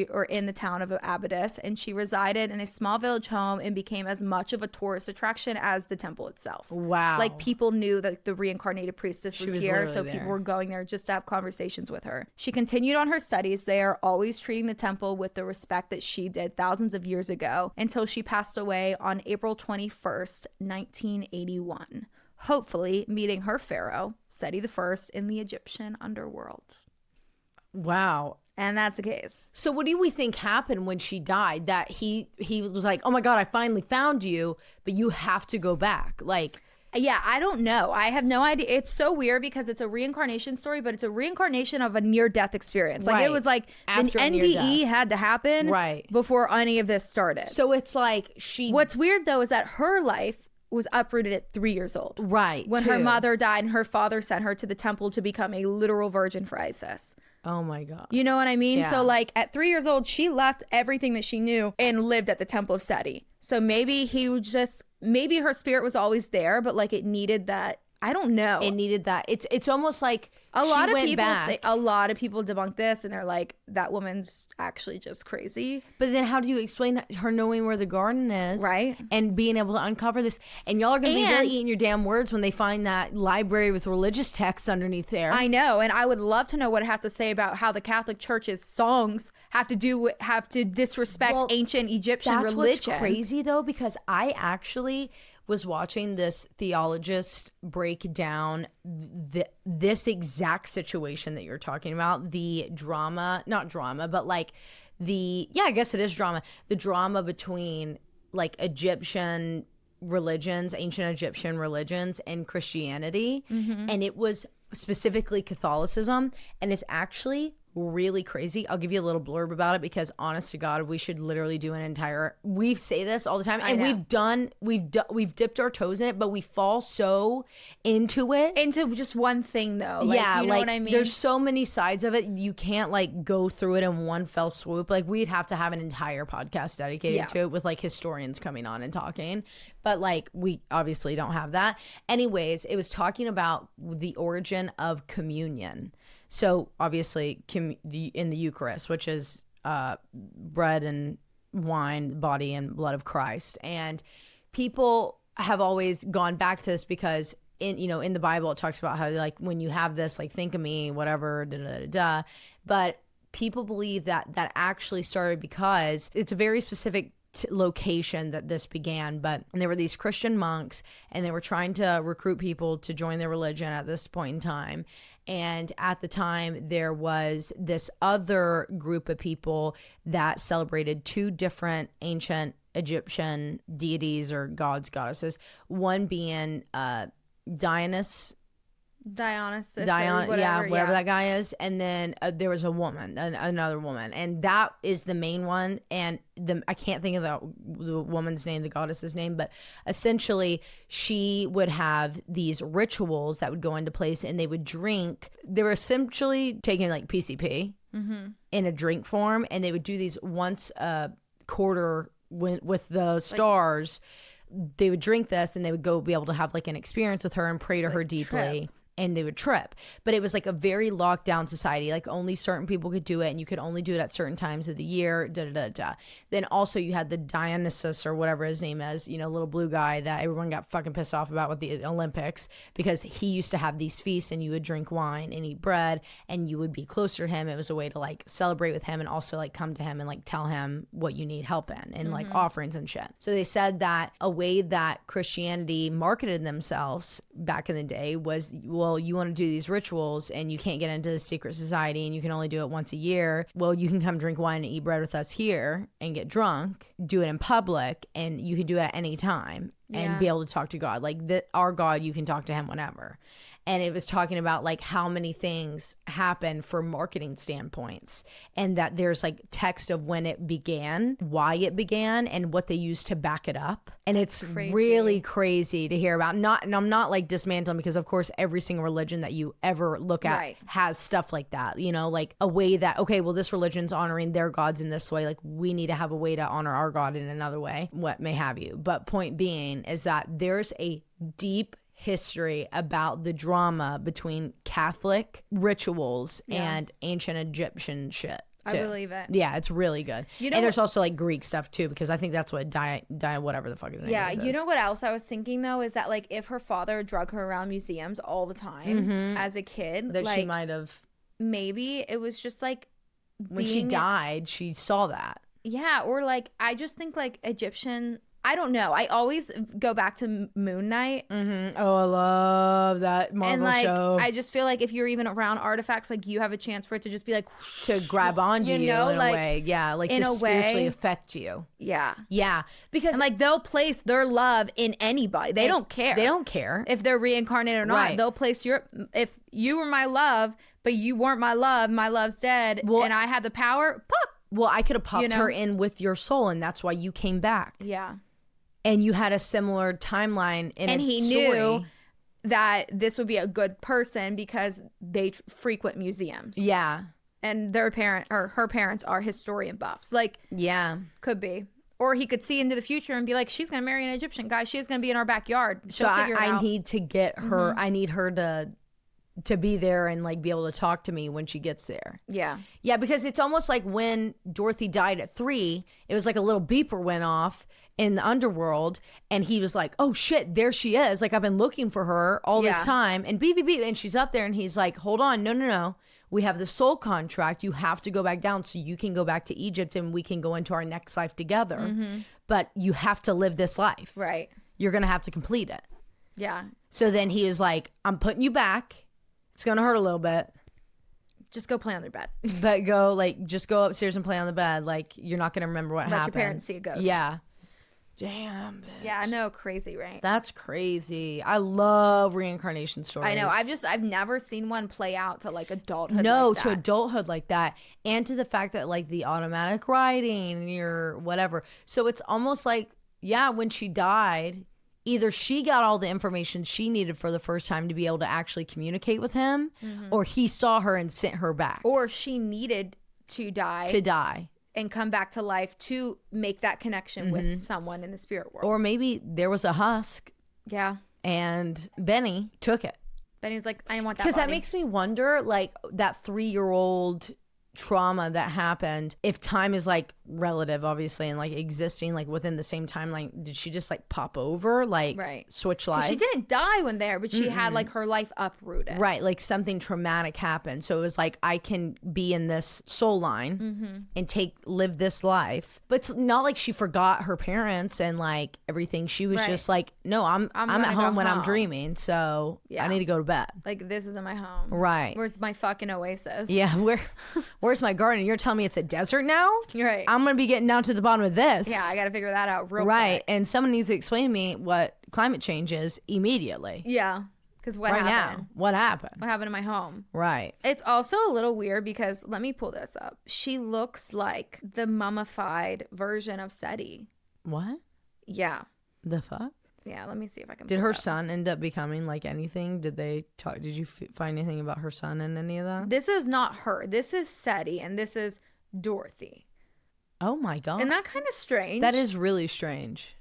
or in the town of Abydos, and she resided in a small village home and became as much of a tourist attraction as the temple itself. Wow. Like people knew that the reincarnated priestess was here, so literally people there. were going there just to have conversations with her. She continued on her studies there, always treating the temple with the respect that she did thousands of years ago, until she passed away on April 21st, 1981. Hopefully meeting her pharaoh, Seti I, in the Egyptian underworld. Wow. And that's the case. So what do we think happened when she died? That he was like, oh my God, I finally found you, but you have to go back. Like, yeah, I don't know. I have no idea. It's so weird because it's a reincarnation story, but it's a reincarnation of a near-death experience. Like it was like After an NDE had to happen before any of this started. So it's like What's weird though is that her life was uprooted at 3 years old. Right. When her mother died and her father sent her to the temple to become a literal virgin for Isis. Oh my God. You know what I mean? Yeah. So like at 3 years old, she left everything that she knew and lived at the temple of Seti. So maybe maybe her spirit was always there, but like it needed that. I don't know. It needed that. It's almost like a lot of went people back. a lot of people debunk this and they're like, that woman's actually just crazy. But then how do you explain her knowing where the garden is? Right. And being able to uncover this. And y'all are going to be really eating your damn words when they find that library with religious texts underneath there. I know. And I would love to know what it has to say about how the Catholic Church's songs have to disrespect ancient Egyptian religion. That's what's crazy though, because I actually was watching this theologist break down this exact situation that you're talking about, the drama, not drama, but like I guess it is drama, the drama between like Egyptian religions, ancient Egyptian religions and Christianity. Mm-hmm. And it was specifically Catholicism. And it's actually really crazy. I'll give you a little blurb about it because honest to God, we should literally do an entire, we say this all the time and we've dipped our toes in it, but we fall so into it. Into just one thing though. Like, yeah. You know what I mean? There's so many sides of it. You can't like go through it in one fell swoop. Like we'd have to have an entire podcast dedicated to it with like historians coming on and talking. But like we obviously don't have that. Anyways, it was talking about the origin of communion. So obviously in the Eucharist, which is bread and wine, body and blood of Christ. And people have always gone back to this because in the Bible, it talks about how like when you have this, like think of me, whatever, da da da da. But people believe that actually started because it's a very specific location that this began, but there were these Christian monks, and they were trying to recruit people to join their religion at this point in time. And at the time, there was this other group of people that celebrated two different ancient Egyptian deities or gods, goddesses. One being Dionysus, whatever that guy is, and then there was a woman, another woman, and that is the main one. And I can't think of the woman's name, the goddess's name, but essentially she would have these rituals that would go into place, and they would drink. They were essentially taking like PCP in a drink form, and they would do these once a quarter with the stars. They would drink this, and they would go be able to have like an experience with her and pray to her deeply. Trip. And they would trip. But it was like a very locked down society. Like only certain people could do it, and you could only do it at certain times of the year. Then also you had the Dionysus or whatever his name is, little blue guy that everyone got fucking pissed off about with the Olympics, because he used to have these feasts, and you would drink wine and eat bread, and you would be closer to him. It was a way to like celebrate with him, and also like come to him and like tell him what you need help in, and like offerings and shit. So they said that a way that Christianity marketed themselves back in the day was, well, you want to do these rituals and you can't get into the secret society and you can only do it once a year. Well, you can come drink wine and eat bread with us here and get drunk, do it in public, and you can do it at any time and be able to talk to God. Like our God, you can talk to him whenever. And it was talking about like how many things happen for marketing standpoints, and that there's like text of when it began, why it began, and what they used to back it up. And it's really crazy to hear about. And I'm not like dismantling, because of course every single religion that you ever look at has stuff like that, like a way that, okay, well, this religion's honoring their gods in this way, like we need to have a way to honor our God in another way, what may have you. But point being is that there's a deep history about the drama between Catholic rituals and ancient Egyptian shit. I believe it. Yeah, it's really good. And there's also like Greek stuff too, because I think that's what whatever the fuck his name is. Yeah, you know what else I was thinking though is that like if her father drug her around museums all the time as a kid, that like, she might have. Maybe it was just like when she died, she saw that. Yeah, or like I just think like Egyptian. I don't know. I always go back to Moon Knight. Oh, I love that Marvel show. I just feel like if you're even around artifacts, like you have a chance for it to just be like to grab onto you in a way. Yeah, like to spiritually affect you. Yeah, yeah. Because and like they'll place their love in anybody. They don't care. They don't care if they're reincarnated or not. Right. They'll place if you were my love, but you weren't my love. My love's dead, and I had the power. Pop. Well, I could have popped her in with your soul, and that's why you came back. Yeah. And you had a similar timeline in and he story. Knew that this would be a good person because they frequent museums. Yeah. And her parents are historian buffs. Like, yeah, could be. Or he could see into the future and be like, she's going to marry an Egyptian guy. She's going to be in our backyard. So I need to get her. I need her to be there and like be able to talk to me when she gets there. Yeah. Yeah, because it's almost like when Dorothy died at 3, it was like a little beeper went off in the underworld, and he was like, oh shit, there she is. Like, I've been looking for her all this time, and beep, beep, beep, and she's up there, and he's like, hold on, no. We have the soul contract. You have to go back down so you can go back to Egypt and we can go into our next life together. But you have to live this life. Right. You're going to have to complete it. Yeah. So then he was like, I'm putting you back. It's going to hurt a little bit. Just go play on their bed. But just go upstairs and play on the bed. Like, you're not going to remember what happened. Let your parents see a ghost. Yeah. Damn, bitch. Yeah, I know. Crazy, right? That's crazy. I love reincarnation stories. I know. I've never seen one play out to like adulthood. No, like that. to adulthood like that. And to the fact that like the automatic writing or whatever. So it's almost like, yeah, when she died, either she got all the information she needed for the first time to be able to actually communicate with him, or he saw her and sent her back. Or she needed to die. And come back to life to make that connection with someone in the spirit world. Or maybe there was a husk. Yeah. And Benny took it. Benny was like, I want that. Because that makes me wonder, like, that 3-year-old trauma that happened, if time is like relative, obviously, and like existing like within the same timeline, did she just like pop over, like switch lives? She didn't die when there, but she had like her life uprooted. Right, like something traumatic happened. So it was like, I can be in this soul line and live this life. But it's not like she forgot her parents and like everything. She was just like, no, I'm at home when I'm dreaming. So I need to go to bed. Like, this isn't my home. Right. Where's my fucking oasis? Yeah, where's my garden? You're telling me it's a desert now? Right. I'm going to be getting down to the bottom of this. Yeah, I got to figure that out real quick. Right. And someone needs to explain to me what climate change is immediately. Yeah. Because what happened? Now, what happened? What happened in my home? Right. It's also a little weird because, let me pull this up. She looks like the mummified version of Seti. What? Yeah. The fuck? Yeah, let me see if I can. Did her son end up becoming like anything? Did they talk? Did you find anything about her son in any of that? This is not her. This is Seti, and this is Dorothy. Oh my god! Isn't that kind of strange? That is really strange.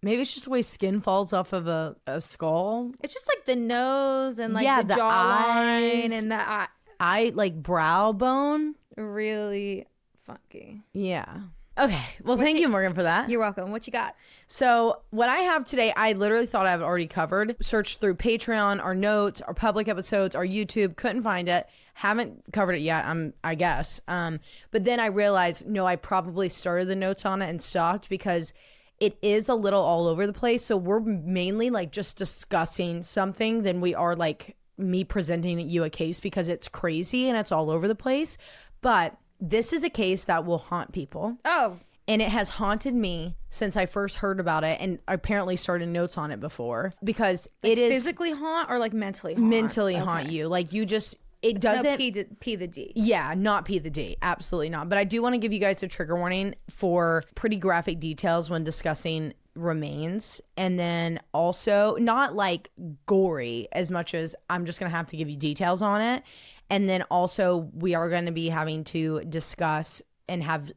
Maybe it's just the way skin falls off of a skull. It's just like the nose and like the jawline and the eye, like brow bone. Really funky. Yeah. Okay. Well, thank you, Morgan, for that. You're welcome. What you got? So what I have today, I literally thought I've already covered. Searched through Patreon, our notes, our public episodes, our YouTube. Couldn't find it. Haven't covered it yet, I guess. But then I realized, no, I probably started the notes on it and stopped because it is a little all over the place. So we're mainly like just discussing something than we are like me presenting you a case because it's crazy and it's all over the place. But this is a case that will haunt people. Oh. And it has haunted me since I first heard about it, and I apparently started notes on it before because like it is physically haunt or like mentally haunt? Mentally haunt you. Like you just, it doesn't. No P the D. Yeah, not P the D. Absolutely not. But I do want to give you guys a trigger warning for pretty graphic details when discussing remains, and then also not like gory as much as I'm just going to have to give you details on it. And then also we are going to be having to discuss and have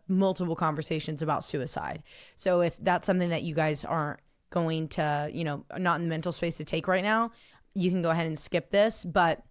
multiple conversations about suicide. So if that's something that you guys aren't going to, not in the mental space to take right now, you can go ahead and skip this. But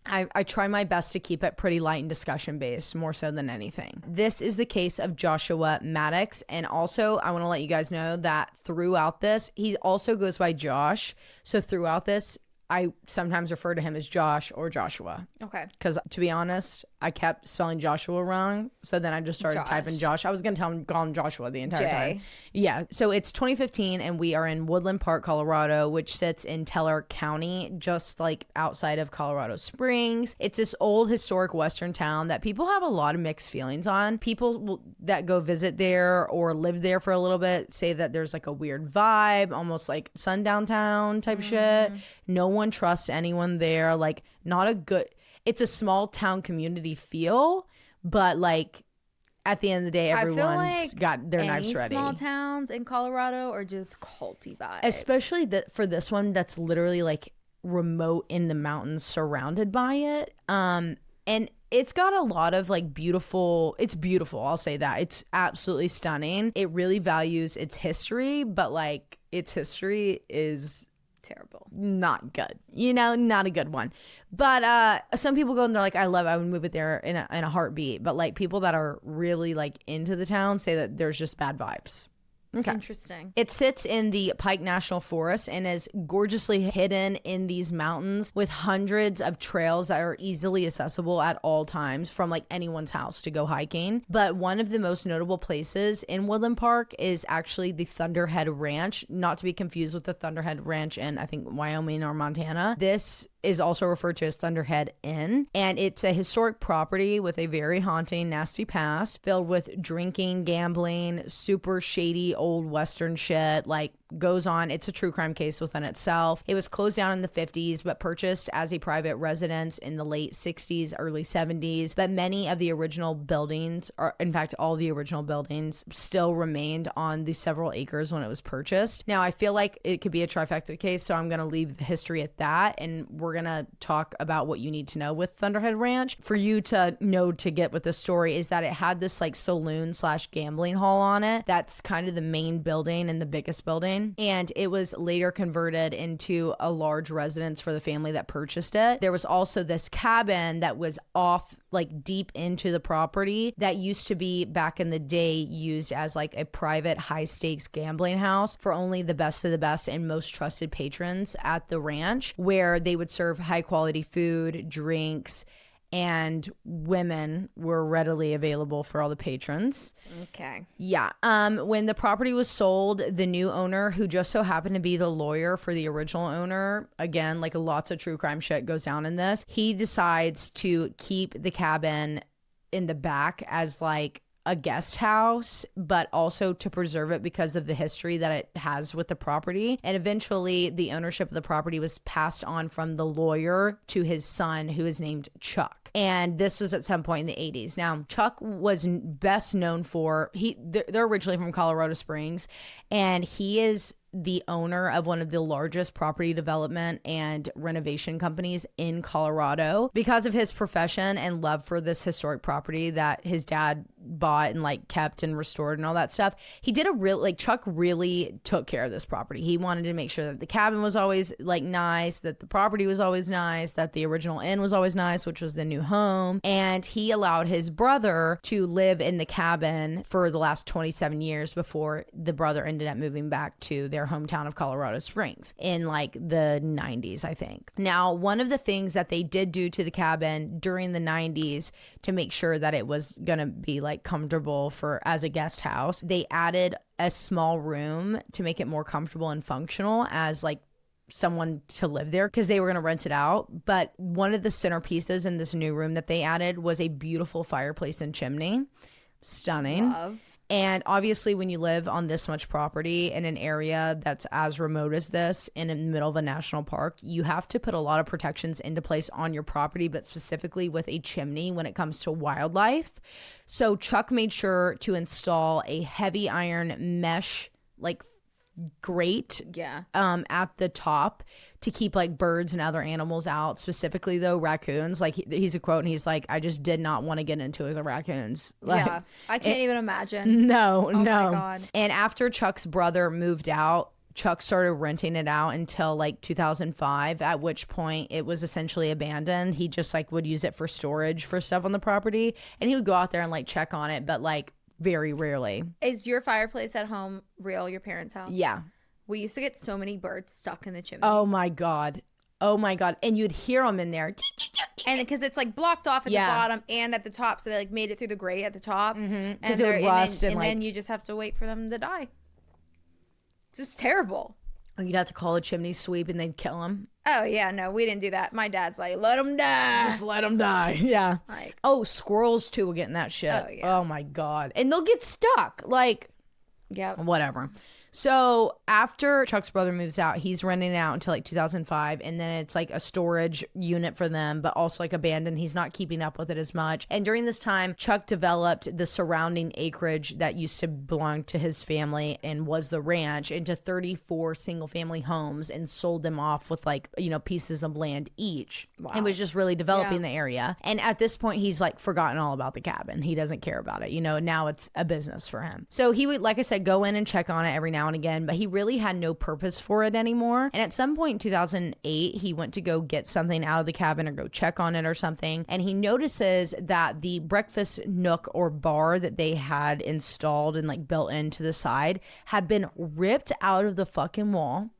I try my best to keep it pretty light and discussion based, more so than anything. This is the case of Joshua Maddux. And also, I want to let you guys know that throughout this, he also goes by Josh. So throughout this, I sometimes refer to him as Josh or Joshua. Okay. Because to be honest, I kept spelling Joshua wrong. So then I just started typing Josh. I was going to call him Joshua the entire time. Yeah. So it's 2015 and we are in Woodland Park, Colorado, which sits in Taylar County, just like outside of Colorado Springs. It's this old historic Western town that people have a lot of mixed feelings on. People that go visit there or live there for a little bit say that there's like a weird vibe, almost like sundown town type shit. No one trusts anyone there. Like not a good, it's a small town community feel, but like at the end of the day, everyone's got their knives ready. Small towns in Colorado are just culty vibes. Especially for this one that's literally like remote in the mountains surrounded by it. And it's got a lot of like it's beautiful. I'll say that. It's absolutely stunning. It really values its history, but like its history is terrible, not good, not a good one. But some people go and they're like, I would move it there in a heartbeat. But like people that are really like into the town say that there's just bad vibes. Okay. Interesting. It sits in the Pike National Forest and is gorgeously hidden in these mountains with hundreds of trails that are easily accessible at all times from like anyone's house to go hiking. But one of the most notable places in Woodland Park is actually the Thunderhead Ranch, not to be confused with the Thunderhead Ranch in I think Wyoming or Montana. This is also referred to as Thunderhead Inn, and it's a historic property with a very haunting, nasty past filled with drinking, gambling, super shady old Western shit, like goes on. It's a true crime case within itself. It was closed down in the 50s, but purchased as a private residence in the late 60s, early 70s. But many of the original buildings, or in fact, all the original buildings still remained on the several acres when it was purchased. Now, I feel like it could be a trifecta case, so I'm going to leave the history at that. And we're going to talk about what you need to know with Thunderhead Ranch. For you to know to get with the story is that it had this like saloon / gambling hall on it. That's kind of the main building and the biggest building. And it was later converted into a large residence for the family that purchased it. There was also this cabin that was off like deep into the property that used to be back in the day used as like a private high stakes gambling house for only the best of the best and most trusted patrons at the ranch, where they would serve high quality food, drinks, and women were readily available for all the patrons. Okay. Yeah. When the property was sold, the new owner, who just so happened to be the lawyer for the original owner, again, like lots of true crime shit goes down in this, he decides to keep the cabin in the back as like a guest house, but also to preserve it because of the history that it has with the property. And eventually the ownership of the property was passed on from the lawyer to his son, who is named Chuck. And this was at some point in the 80s. Now, Chuck was best known for, they're originally from Colorado Springs, and he is the owner of one of the largest property development and renovation companies in Colorado. Because of his profession and love for this historic property that his dad bought and like kept and restored and all that stuff, he did a real, like, Chuck really took care of this property. He wanted to make sure that the cabin was always like nice, that the property was always nice, that the original inn was always nice, which was the new home. And he allowed his brother to live in the cabin for the last 27 years before the brother ended up moving back to their hometown of Colorado Springs in like the 90s, I think. Now, one of the things that they did do to the cabin during the 90s to make sure that it was going to be like comfortable for as a guest house, they added a small room to make it more comfortable and functional as like someone to live there, because they were going to rent it out. But one of the centerpieces in this new room that they added was a beautiful fireplace and chimney. Stunning. Love. And obviously, when you live on this much property in an area that's as remote as this, in the middle of a national park, you have to put a lot of protections into place on your property, but specifically with a chimney when it comes to wildlife. So Chuck made sure to install a heavy iron mesh, like grate, at the top to keep like birds and other animals out, specifically though raccoons. Like he's a quote and he's like, I just did not want to get into it with the raccoons. Like, yeah, I can't even imagine. No. My God. And after Chuck's brother moved out, Chuck started renting it out until like 2005, at which point it was essentially abandoned. He just like would use it for storage for stuff on the property, and he would go out there and like check on it, but like very rarely. Is your fireplace at home real, your parents' house? Yeah. We used to get so many birds stuck in the chimney. Oh my God. And you'd hear them in there. And because it's like blocked off at the bottom and at the top, so they like made it through the grate at the top. Because it would rust and then you just have to wait for them to die. It's just terrible. Or you'd have to call a chimney sweep and they'd kill them. Oh yeah, no, we didn't do that. My dad's like, let them die. Just let them die. Yeah. Like, squirrels too will get in that shit. Oh, yeah. Oh my God. And they'll get stuck. Like, yeah, whatever. So after Chuck's brother moves out, he's renting it out until like 2005, and then it's like a storage unit for them, but also like abandoned. He's not keeping up with it as much. And during this time, Chuck developed the surrounding acreage that used to belong to his family and was the ranch into 34 single family homes and sold them off with like, you know, pieces of land each. Wow. And was just really developing the area. And at this point, he's like forgotten all about the cabin. He doesn't care about it. You know, now it's a business for him. So he would, like I said, go in and check on it every now and again, but he really had no purpose for it anymore. And at some point in 2008, he went to go get something out of the cabin or go check on it or something, and he notices that the breakfast nook or bar that they had installed and like built into the side had been ripped out of the fucking wall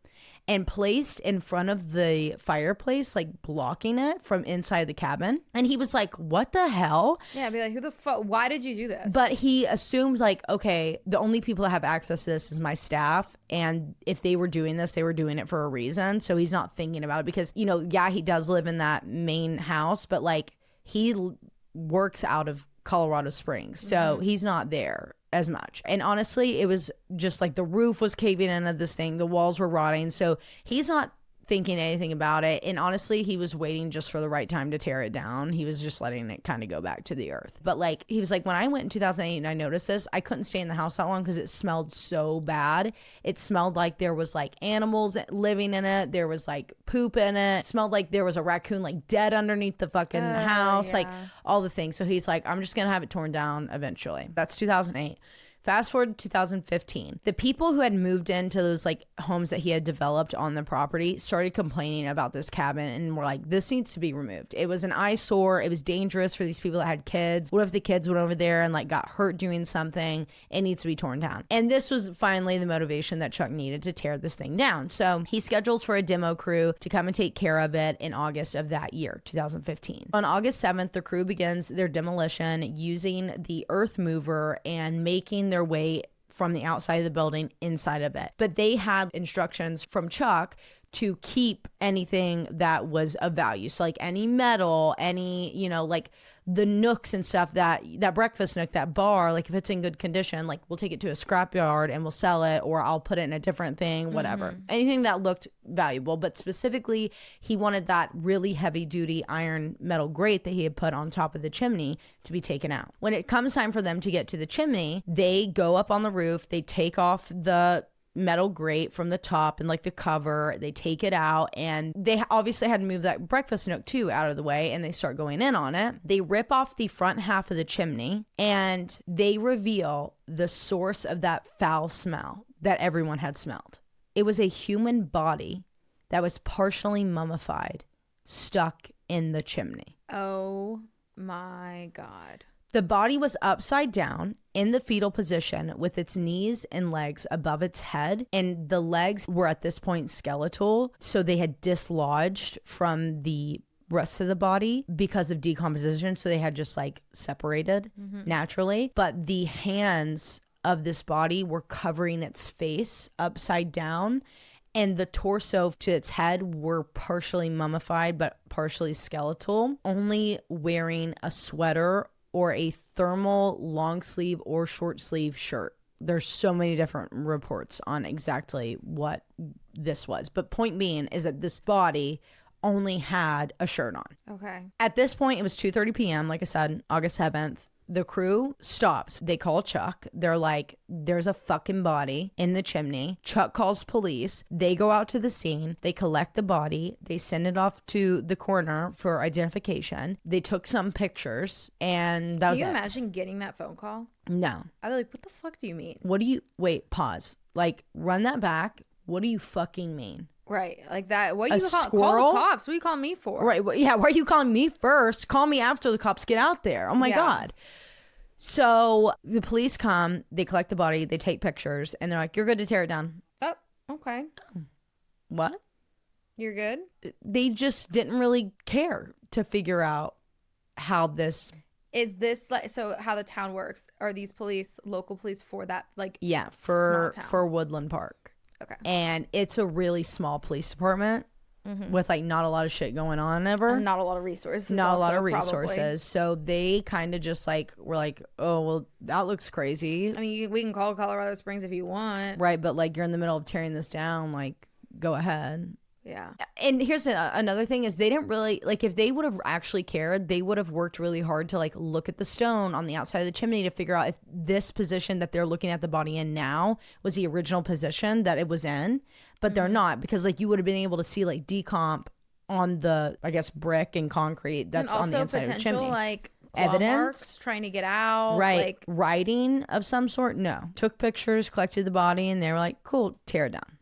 and placed in front of the fireplace, like blocking it from inside the cabin. And he was like, what the hell? Yeah, I'd be like, who the fuck? Why did you do this? But he assumes like, okay, the only people that have access to this is my staff. And if they were doing this, they were doing it for a reason. So he's not thinking about it because, you know, yeah, he does live in that main house, but like he works out of Colorado Springs. So he's not there as much. And honestly, it was just like the roof was caving in of this thing. The walls were rotting. So he's not thinking anything about it. And honestly, he was waiting just for the right time to tear it down. He was just letting it kind of go back to the earth. But like, he was like, when I went in 2008 and I noticed this, I couldn't stay in the house that long because it smelled so bad. It smelled like there was like animals living in it. There was like poop in it. It smelled like there was a raccoon like dead underneath the fucking house, like all the things. So he's like, I'm just going to have it torn down eventually. That's 2008. Fast forward to 2015. The people who had moved into those like homes that he had developed on the property started complaining about this cabin and were like, this needs to be removed. It was an eyesore. It was dangerous for these people that had kids. What if the kids went over there and like got hurt doing something? It needs to be torn down. And this was finally the motivation that Chuck needed to tear this thing down. So he schedules for a demo crew to come and take care of it in August of that year, 2015. On August 7th, the crew begins their demolition using the earth mover and making their way from the outside of the building inside of it. But they had instructions from Chuck to keep anything that was of value. So like any metal, any, you know, like the nooks and stuff, that breakfast nook, that bar, like if it's in good condition, like we'll take it to a scrapyard and we'll sell it, or I'll put it in a different thing, whatever. Anything that looked valuable. But specifically, he wanted that really heavy duty iron metal grate that he had put on top of the chimney to be taken out. When it comes time for them to get to the chimney, they go up on the roof, they take off the metal grate from the top and like the cover, they take it out, and they obviously had to move that breakfast nook too out of the way, and they start going in on it. They rip off the front half of the chimney and they reveal the source of that foul smell that everyone had smelled. It was a human body that was partially mummified, stuck in the chimney. Oh my God. The body was upside down in the fetal position with its knees and legs above its head. And the legs were at this point skeletal. So they had dislodged from the rest of the body because of decomposition. So they had just like separated naturally. But the hands of this body were covering its face upside down. And the torso to its head were partially mummified, but partially skeletal, only wearing a sweater or a thermal long sleeve or short sleeve shirt. There's so many different reports on exactly what this was. But point being is that this body only had a shirt on. Okay. At this point, it was 2:30 p.m., like I said, August 7th. The crew stops. They call Chuck. They're like, there's a fucking body in the chimney. Chuck calls police. They go out to the scene. They collect the body. They send it off to the coroner for identification. They took some pictures, and that was it. Can you imagine getting that phone call? No. I'd be like, what the fuck do you mean? What do you... Wait, pause. Like, run that back. What do you fucking mean? Right, like that. What A you call squirrel? the cops? What are you calling me for? Right. Well, yeah. Why are you calling me first? Call me after the cops get out there. Oh my God. So the police come, they collect the body, they take pictures, and they're like, you're good to tear it down. Oh, okay. What? You're good? They just didn't really care to figure out how this... Is this like, so how the town works? Are these police, local police for that, like, Yeah, small town? for Woodland Park. Okay. And it's a really small police department with like not a lot of shit going on ever. And not a lot of resources. Not a lot also, of resources. probably. So they kind of just like were like, oh, well, that looks crazy. I mean, we can call Colorado Springs if you want. Right. But like you're in the middle of tearing this down. Like, go ahead. Yeah. And here's another thing is they didn't really, like if they would have actually cared, they would have worked really hard to like look at the stone on the outside of the chimney to figure out if this position that they're looking at the body in now was the original position that it was in. But they're not, because like you would have been able to see like decomp on the, I guess, brick and concrete that's and on the inside of the chimney. Like Evidence, marks, trying to get out. Right. Like, writing of some sort. No. Took pictures, collected the body, and they were like, cool, tear it down.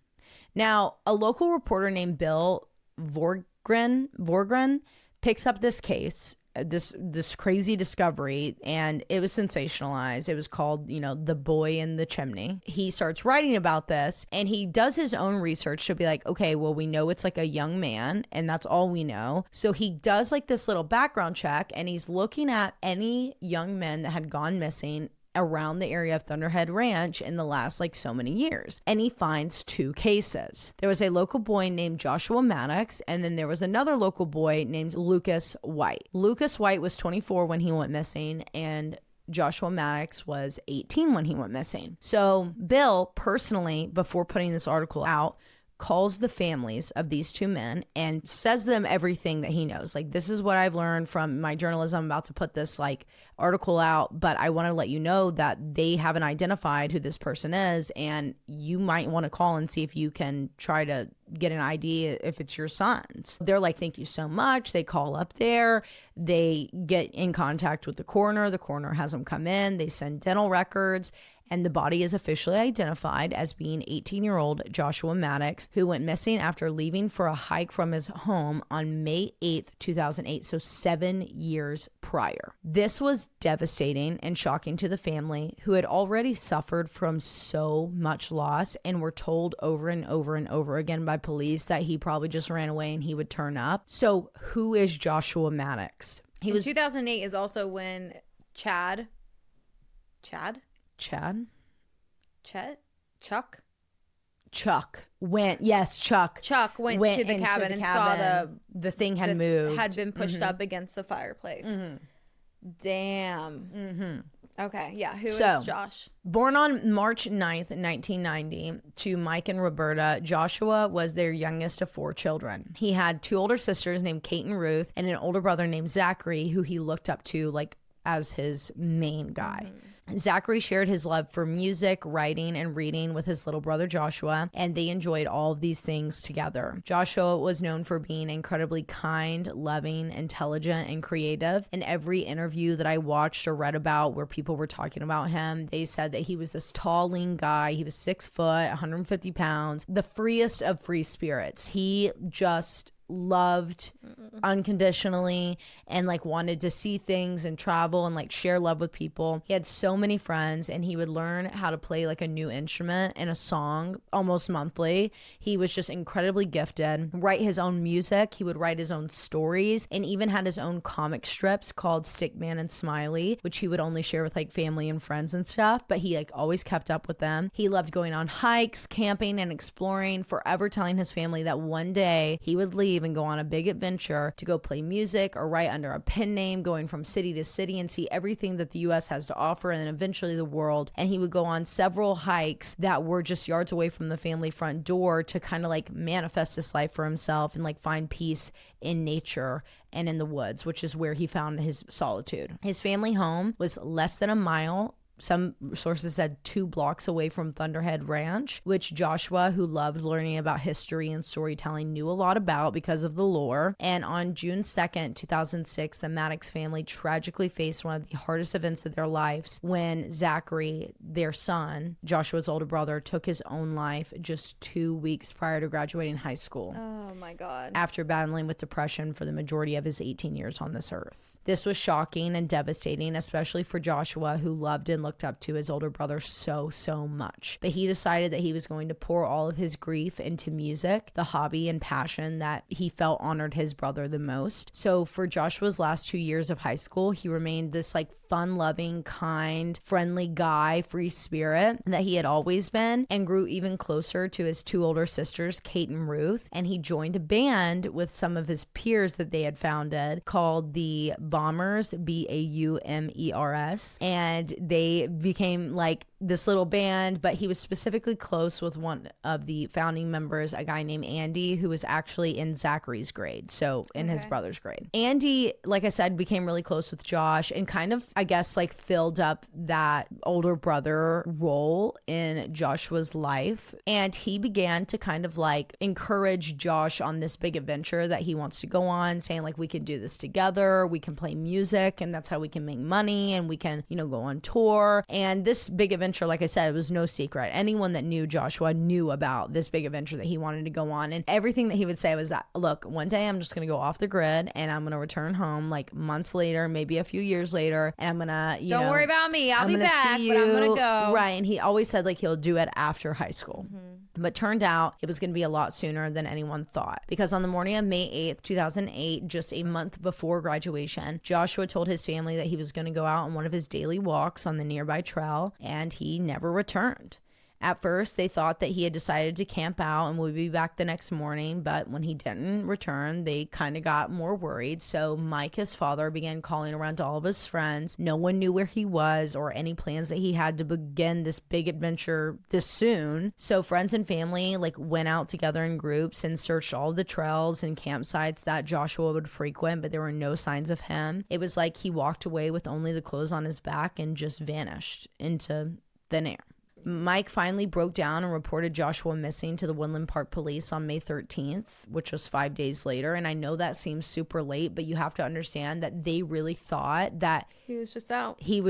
Now, a local reporter named Bill Vorgren picks up this case, this crazy discovery, and it was sensationalized. It was called, The Boy in the Chimney. He starts writing about this, and he does his own research to be like, okay, well, we know it's like a young man, and that's all we know. So he does like this little background check, and he's looking at any young men that had gone missing around the area of Thunderhead Ranch in the last like so many years. And he finds 2 cases. There was a local boy named Joshua Maddux, and then there was another local boy named Lucas White. Lucas White was 24 when he went missing, and Joshua Maddux was 18 when he went missing. So Bill personally, before putting this article out, calls the families of these 2 men and says to them everything that he knows. Like, this is what I've learned from my journalism. I'm about to put this like article out, but I want to let you know that they haven't identified who this person is, and you might want to call and see if you can try to get an idea if it's your sons. They're like, thank you so much. They call up there. They get in contact with the coroner. The coroner has them come in. They send dental records. And the body is officially identified as being 18-year-old Joshua Maddux, who went missing after leaving for a hike from his home on May 8th, 2008, so 7 years prior. This was devastating and shocking to the family, who had already suffered from so much loss and were told over and over and over again by police that he probably just ran away and he would turn up. So who is Joshua Maddux? He was 2008 is also when Chuck went to the cabin and saw the thing had moved, had been pushed up against the fireplace. Damn. Okay, yeah. Who is Josh? Born on March 9th, 1990, to Mike and Roberta, Joshua was their youngest of 4 children. He had 2 older sisters named Kate and Ruth, and an older brother named Zachary, who he looked up to like as his main guy. Zachary shared his love for music, writing, and reading with his little brother Joshua, and they enjoyed all of these things together. Joshua was known for being incredibly kind, loving, intelligent, and creative. In every interview that I watched or read about where people were talking about him, they said that he was this tall, lean guy. He was 6 foot, 150 pounds, the freest of free spirits. He just loved unconditionally and like wanted to see things and travel and like share love with people. He had so many friends, and he would learn how to play like a new instrument and a song almost monthly. He was just incredibly gifted. Write his own music. He would write his own stories, and even had his own comic strips called Stickman and Smiley, which he would only share with like family and friends and stuff, but he like always kept up with them. He loved going on hikes, camping, and exploring, forever telling his family that one day he would leave and go on a big adventure to go play music or write under a pen name, going from city to city and see everything that the US has to offer, and then eventually the world. And he would go on several hikes that were just yards away from the family front door to kind of like manifest this life for himself and like find peace in nature and in the woods, which is where he found his solitude. His family home was less than a mile, some sources said 2 blocks away from Thunderhead Ranch, which Joshua, who loved learning about history and storytelling, knew a lot about because of the lore. And on June 2nd, 2006, the Maddox family tragically faced one of the hardest events of their lives when Zachary, their son, Joshua's older brother, took his own life just 2 weeks prior to graduating high school. Oh my God. After battling with depression for the majority of his 18 years on this earth. This was shocking and devastating, especially for Joshua, who loved and looked up to his older brother so much. But he decided that he was going to pour all of his grief into music, the hobby and passion that he felt honored his brother the most. So for Joshua's last 2 years of high school, he remained this like fun-loving, kind, friendly guy, free spirit that he had always been, and grew even closer to his 2 older sisters, Kate and Ruth. And he joined a band with some of his peers that they had founded called the Bombers, Baumers, and they became like this little band. But he was specifically close with one of the founding members, a guy named Andy, who was actually in Zachary's grade, so in his brother's grade. Andy, like I said, became really close with Josh and kind of, I guess, like filled up that older brother role in Joshua's life. And he began to kind of like encourage Josh on this big adventure that he wants to go on, saying like, we can do this together, we can play music, and that's how we can make money, and we can, you know, go on tour. And this big adventure, like I said, it was no secret. Anyone that knew Joshua knew about this big adventure that he wanted to go on. And everything that he would say was that, look, one day I'm just going to go off the grid and I'm going to return home like months later, maybe a few years later, and I'm going to, don't worry about me, I'll be back, but I'm going to go. Right. And he always said like he'll do it after high school. But turned out it was going to be a lot sooner than anyone thought, because on the morning of May 8th, 2008, just a month before graduation, Joshua told his family that he was going to go out on one of his daily walks on the nearby trail, and he never returned. At first, they thought that he had decided to camp out and would be back the next morning, but when he didn't return, they kind of got more worried. So Mike, his father, began calling around to all of his friends. No one knew where he was or any plans that he had to begin this big adventure this soon. So friends and family like went out together in groups and searched all the trails and campsites that Joshua would frequent, but there were no signs of him. It was like he walked away with only the clothes on his back and just vanished into thin air. Mike finally broke down and reported Joshua missing to the Woodland Park Police on May 13th, which was 5 days later. And I know that seems super late, but you have to understand that they really thought that he was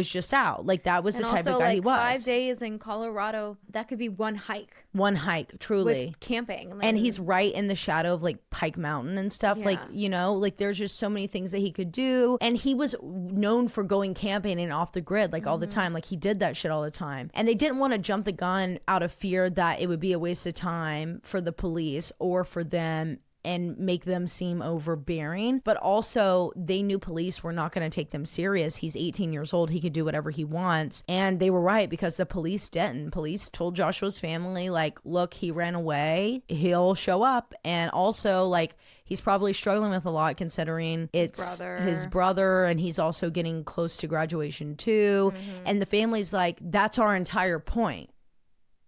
just out. Like, that was the type of guy he was. 5 days in Colorado, that could be one hike. One hike, truly. With camping. Like, and he's right in the shadow of like Pike Mountain and stuff. Yeah. Like, you know, like there's just so many things that he could do. And he was known for going camping and off the grid like all the time. Like, he did that shit all the time. And they didn't want to jump the gun out of fear that it would be a waste of time for the police or for them and make them seem overbearing. But also, they knew police were not going to take them serious. He's 18 years old. He could do whatever he wants. And they were right, because the police didn't. Police told Joshua's family, like, look, he ran away. He'll show up. And also, like, he's probably struggling with a lot, considering it's his brother, and he's also getting close to graduation too. And the family's like, that's our entire point.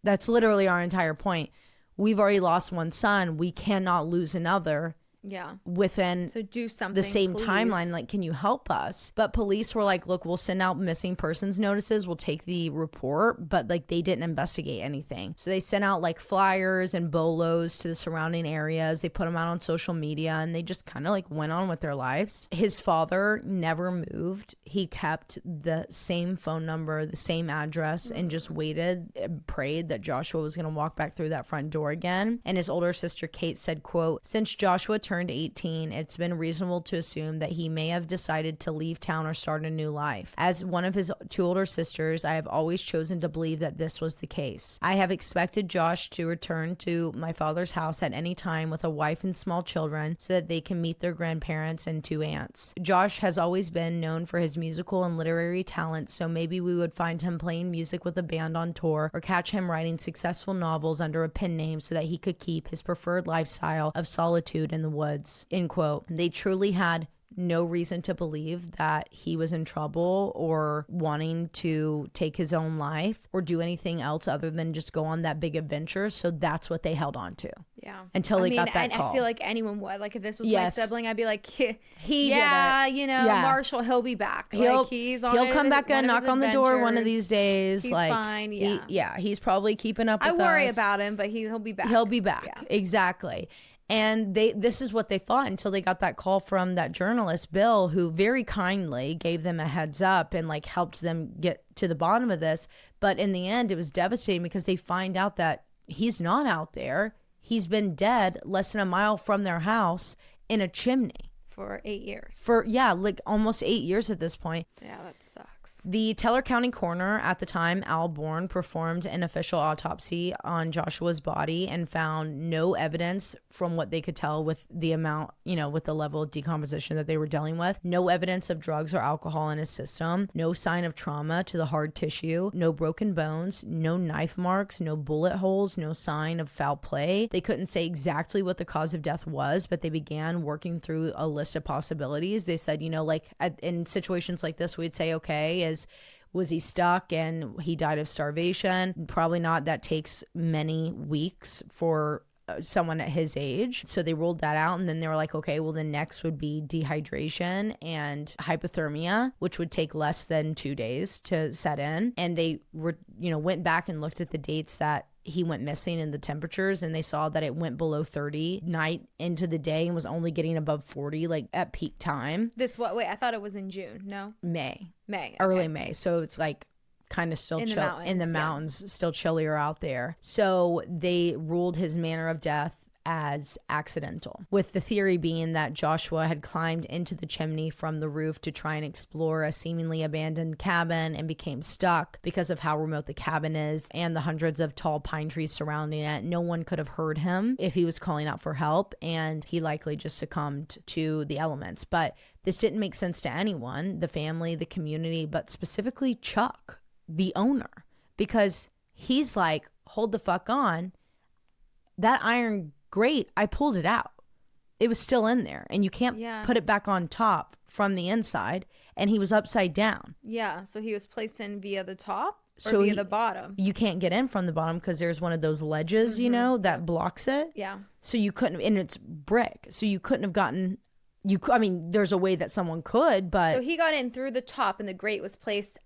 That's literally our entire point. We've already lost one son. We cannot lose another. Yeah. Within so do something, the same please. timeline. Like, can you help us? But police were like, look, we'll send out missing persons notices. We'll take the report. But like, they didn't investigate anything. So they sent out like flyers and bolos to the surrounding areas. They put them out on social media, and they just kind of like went on with their lives. His father never moved. He kept the same phone number, the same address, and just waited and prayed that Joshua was going to walk back through that front door again. And his older sister, Kate, said, quote, since Joshua turned 18, it's been reasonable to assume that he may have decided to leave town or start a new life. As one of his two older sisters, I have always chosen to believe that this was the case. I have expected Josh to return to my father's house at any time with a wife and small children so that they can meet their grandparents and 2 aunts. Josh has always been known for his musical and literary talents, so maybe we would find him playing music with a band on tour, or catch him writing successful novels under a pen name so that he could keep his preferred lifestyle of solitude in the woods, end quote. They truly had no reason to believe that he was in trouble or wanting to take his own life or do anything else other than just go on that big adventure. So that's what they held on to. Yeah. Until they got that call. I feel like anyone would. Like, if this was Yes. my sibling, I'd be like, he did it. you know, Yeah. Marshall, he'll be back. He'll Come back and knock on the door one of these days. He's like, fine. He's probably keeping up with us. I worry about him, but he'll be back. He'll be back. Yeah. Exactly. And this is what they thought until they got that call from that journalist, Bill, who very kindly gave them a heads up and like helped them get to the bottom of this. But in the end, it was devastating because they find out that he's not out there. He's been dead less than a mile from their house in a chimney. For 8 years. Like almost 8 years at this point. Yeah, that sucks. The Taylar County coroner at the time, Al Bourne, performed an official autopsy on Joshua's body and found no evidence, from what they could tell with the amount, with the level of decomposition that they were dealing with. No evidence of drugs or alcohol in his system. No sign of trauma to the hard tissue. No broken bones. No knife marks. No bullet holes. No sign of foul play. They couldn't say exactly what the cause of death was, but they began working through a list of possibilities. They said, in situations like this, we'd say, okay, was he stuck and he died of starvation? Probably not. That takes many weeks for someone at his age. So they ruled that out, and then they were like, okay, well, the next would be dehydration and hypothermia, which would take less than 2 days to set in. And they went back and looked at the dates that he went missing and the temperatures, and they saw that it went below 30 night into the day and was only getting above 40 like at peak time. Wait, I thought it was in June. No, May, okay. Early May. So it's like kind of still chill in the mountains, still chillier out there. So they ruled his manner of death as accidental, with the theory being that Joshua had climbed into the chimney from the roof to try and explore a seemingly abandoned cabin and became stuck because of how remote the cabin is and the hundreds of tall pine trees surrounding it. No one could have heard him if he was calling out for help, and he likely just succumbed to the elements. But this didn't make sense to anyone, the family, the community, but specifically Chuck, the owner, because he's like, hold the fuck on. That iron grate, I pulled it out. It was still in there, and you can't put it back on top from the inside, and he was upside down. Yeah, so he was placed in via the top or via the bottom. You can't get in from the bottom because there's one of those ledges, that blocks it. Yeah. So you couldn't, and it's brick, so you couldn't have gotten I mean, there's a way that someone could, but So he got in through the top and the grate was placed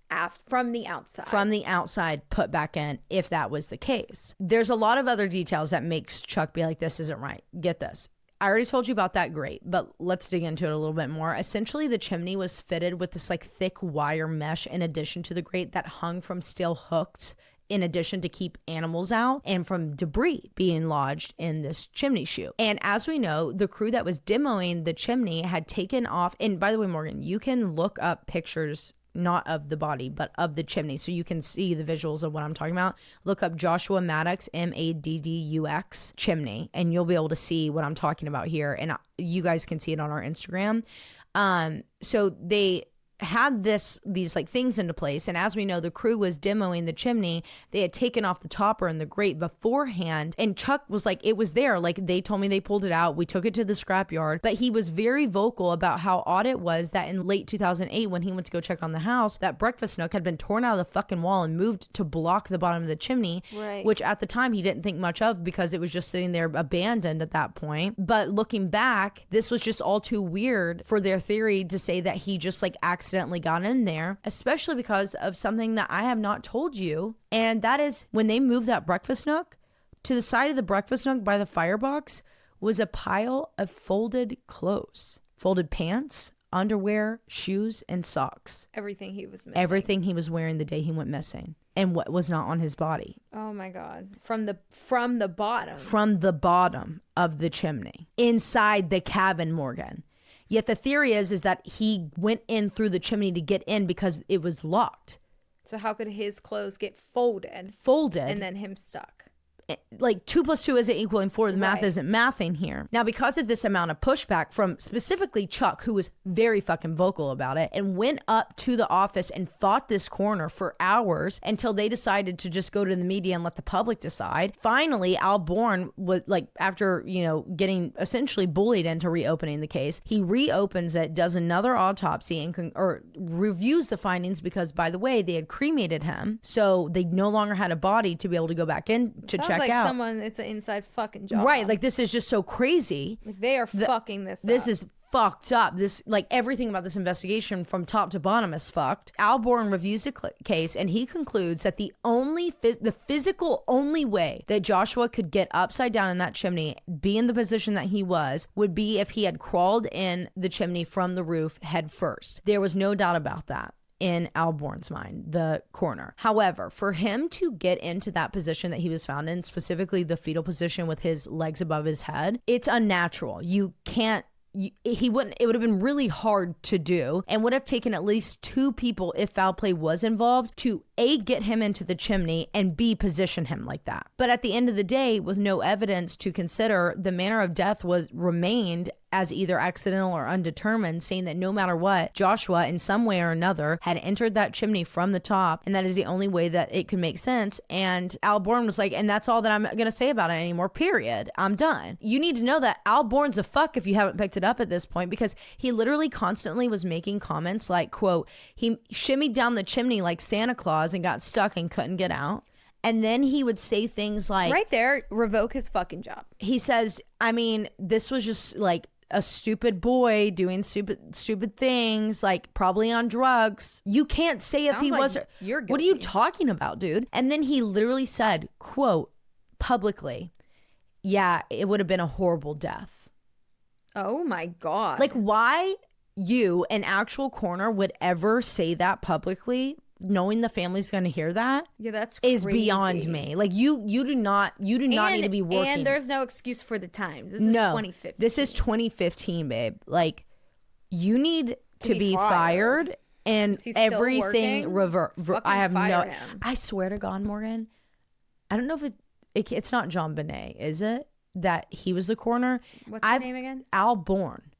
from the outside. From the outside, put back in, if that was the case. There's a lot of other details that makes Chuck be like, this isn't right. Get this. I already told you about that grate, but let's dig into it a little bit more. Essentially, the chimney was fitted with this like thick wire mesh in addition to the grate that hung from steel hooks, in addition to keep animals out and from debris being lodged in this chimney chute. And as we know, the crew that was demoing the chimney had taken off. And by the way, Morgan, you can look up pictures, not of the body, but of the chimney, so you can see the visuals of what I'm talking about. Look up Joshua Maddux, Maddux chimney, and you'll be able to see what I'm talking about here. And you guys can see it on our Instagram. So they had these like things into place, and as we know, the crew was demoing the chimney. They had taken off the topper and the grate beforehand, and Chuck was like, it was there, like they told me they pulled it out, we took it to the scrapyard. But he was very vocal about how odd it was that in late 2008, when he went to go check on the house, that breakfast nook had been torn out of the fucking wall and moved to block the bottom of the chimney, right, which at the time he didn't think much of because it was just sitting there abandoned at that point. But looking back, this was just all too weird for their theory to say that he just like accidentally got in there, especially because of something that I have not told you. And that is, when they moved that breakfast nook, to the side of the breakfast nook by the firebox was a pile of folded clothes, folded pants, underwear, shoes, and socks. Everything he was missing. Everything he was wearing the day he went missing, and what was not on his body. Oh my God. From the bottom. From the bottom of the chimney. Inside the cabin, Morgan. Yet the theory is that he went in through the chimney to get in because it was locked. So how could his clothes get folded? And then him stuck? Like 2 + 2 isn't equaling 4. The math Right. isn't mathing here. Now, because of this amount of pushback from specifically Chuck, who was very fucking vocal about it and went up to the office and fought this coroner for hours until they decided to just go to the media and let the public decide. Finally, Al Bourne was like, after, getting essentially bullied into reopening the case, he reopens it, does another autopsy and or reviews the findings because, by the way, they had cremated him. So they no longer had a body to be able to go back in to check like out. someone, it's an inside fucking job. Right, like this is just so crazy. Like they are fucking this up. This is fucked up. This, like, everything about this investigation from top to bottom is fucked. Al Bourne reviews the case and he concludes that the physical only way that Joshua could get upside down in that chimney, be in the position that he was, would be if he had crawled in the chimney from the roof head first. There was no doubt about that in Al Bourne's mind, the coroner. However, for him to get into that position that he was found in, specifically the fetal position with his legs above his head, it's unnatural. You can't, it would have been really hard to do and would have taken at least 2 people, if foul play was involved, to A, get him into the chimney, and B, position him like that. But at the end of the day, with no evidence to consider, the manner of death remained as either accidental or undetermined, saying that no matter what, Joshua in some way or another had entered that chimney from the top, and that is the only way that it could make sense. And Al Bourne was like, and that's all that I'm gonna say about it anymore, period. I'm done. You need to know that Al Bourne's a fuck if you haven't picked it up at this point, because he literally constantly was making comments like, quote, he shimmied down the chimney like Santa Claus and got stuck and couldn't get out. And then he would say things like, right there, revoke his fucking job. He says, I mean, this was just like a stupid boy doing stupid things, like probably on drugs. You can't say if he was. You're guilty. What are you talking about, dude? And then he literally said, quote, publicly, yeah, it would have been a horrible death. Oh my God. Like, why you, an actual coroner, would ever say that publicly, knowing the family's going to hear that? Yeah, that's is crazy. Beyond me. Like, you do not need to be working. And there's no excuse for the times. This is 2015. This is 2015, babe. Like, you need to be fired and everything revert. I have no. Him. I swear to God, Morgan, I don't know if it's not John Bonet, is it? That he was the coroner. What's his name again? Al Bourne.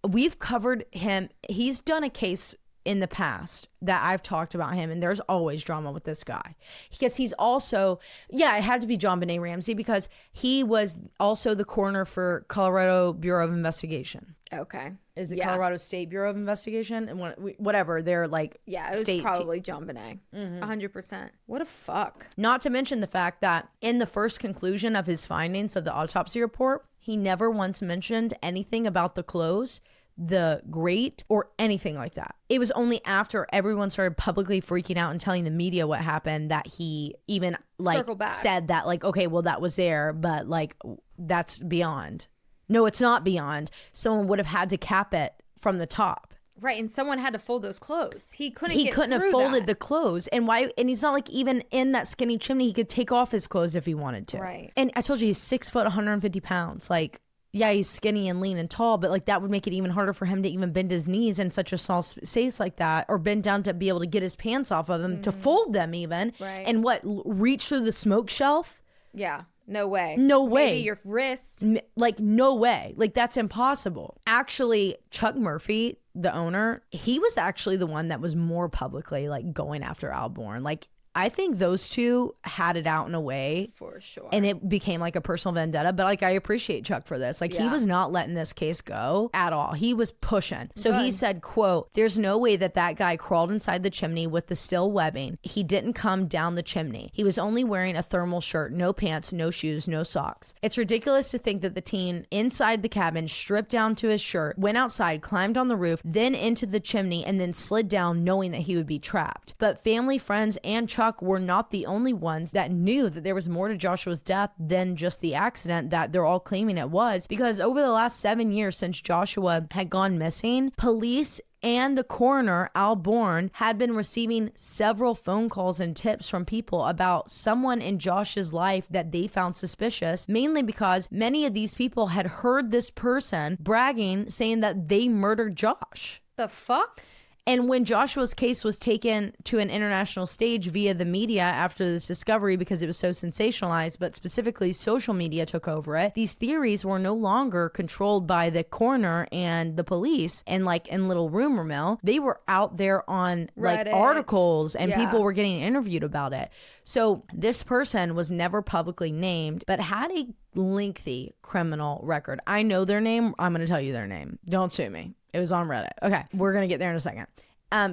We've covered him. He's done a case in the past that I've talked about him, and there's always drama with this guy because he's also, it had to be John Benet Ramsey because he was also the coroner for Colorado Bureau of Investigation. Okay. Is it Colorado State Bureau of Investigation? And whatever, they're like, yeah, it was probably John Benet. 100%. What a fuck. Not to mention the fact that in the first conclusion of his findings of the autopsy report, he never once mentioned anything about the clothes the Great or anything like that. It was only after everyone started publicly freaking out and telling the media what happened that he even like said that like, okay, well that was there, but like that's beyond. No, it's not beyond. Someone would have had to cap it from the top. Right, and someone had to fold those clothes. He couldn't have folded the clothes. And why? And he's not like even in that skinny chimney. He could take off his clothes if he wanted to. Right. And I told you he's 6 foot, 150 pounds. Like, yeah, he's skinny and lean and tall, but like that would make it even harder for him to even bend his knees in such a small space like that, or bend down to be able to get his pants off of him, to fold them even. Right. And reach through the smoke shelf? Yeah. No way. No way. Maybe your wrist. Like, no way. Like, that's impossible. Actually, Chuck Murphy, the owner, he was actually the one that was more publicly like going after Al Born. Like, I think those two had it out in a way. For sure. And it became like a personal vendetta. But like, I appreciate Chuck for this. Like, he was not letting this case go at all. He was pushing. So he said, quote, "There's no way that guy crawled inside the chimney with the steel webbing. He didn't come down the chimney. He was only wearing a thermal shirt, no pants, no shoes, no socks. It's ridiculous to think that the teen inside the cabin stripped down to his shirt, went outside, climbed on the roof, then into the chimney, and then slid down knowing that he would be trapped. But family, friends, and Chuck were not the only ones that knew that there was more to Joshua's death than just the accident that they're all claiming it was, because over the last 7 years since Joshua had gone missing, police and the coroner, Al Born, had been receiving several phone calls and tips from people about someone in Josh's life that they found suspicious, mainly because many of these people had heard this person bragging, saying that they murdered Josh. The fuck? And when Joshua's case was taken to an international stage via the media after this discovery, because it was so sensationalized, but specifically social media took over it, these theories were no longer controlled by the coroner and the police and like in little rumor mill. They were out there on like articles, and people were getting interviewed about it. So this person was never publicly named, but had a lengthy criminal record. I know their name. I'm going to tell you their name. Don't sue me. It was on Reddit. Okay, we're going to get there in a second.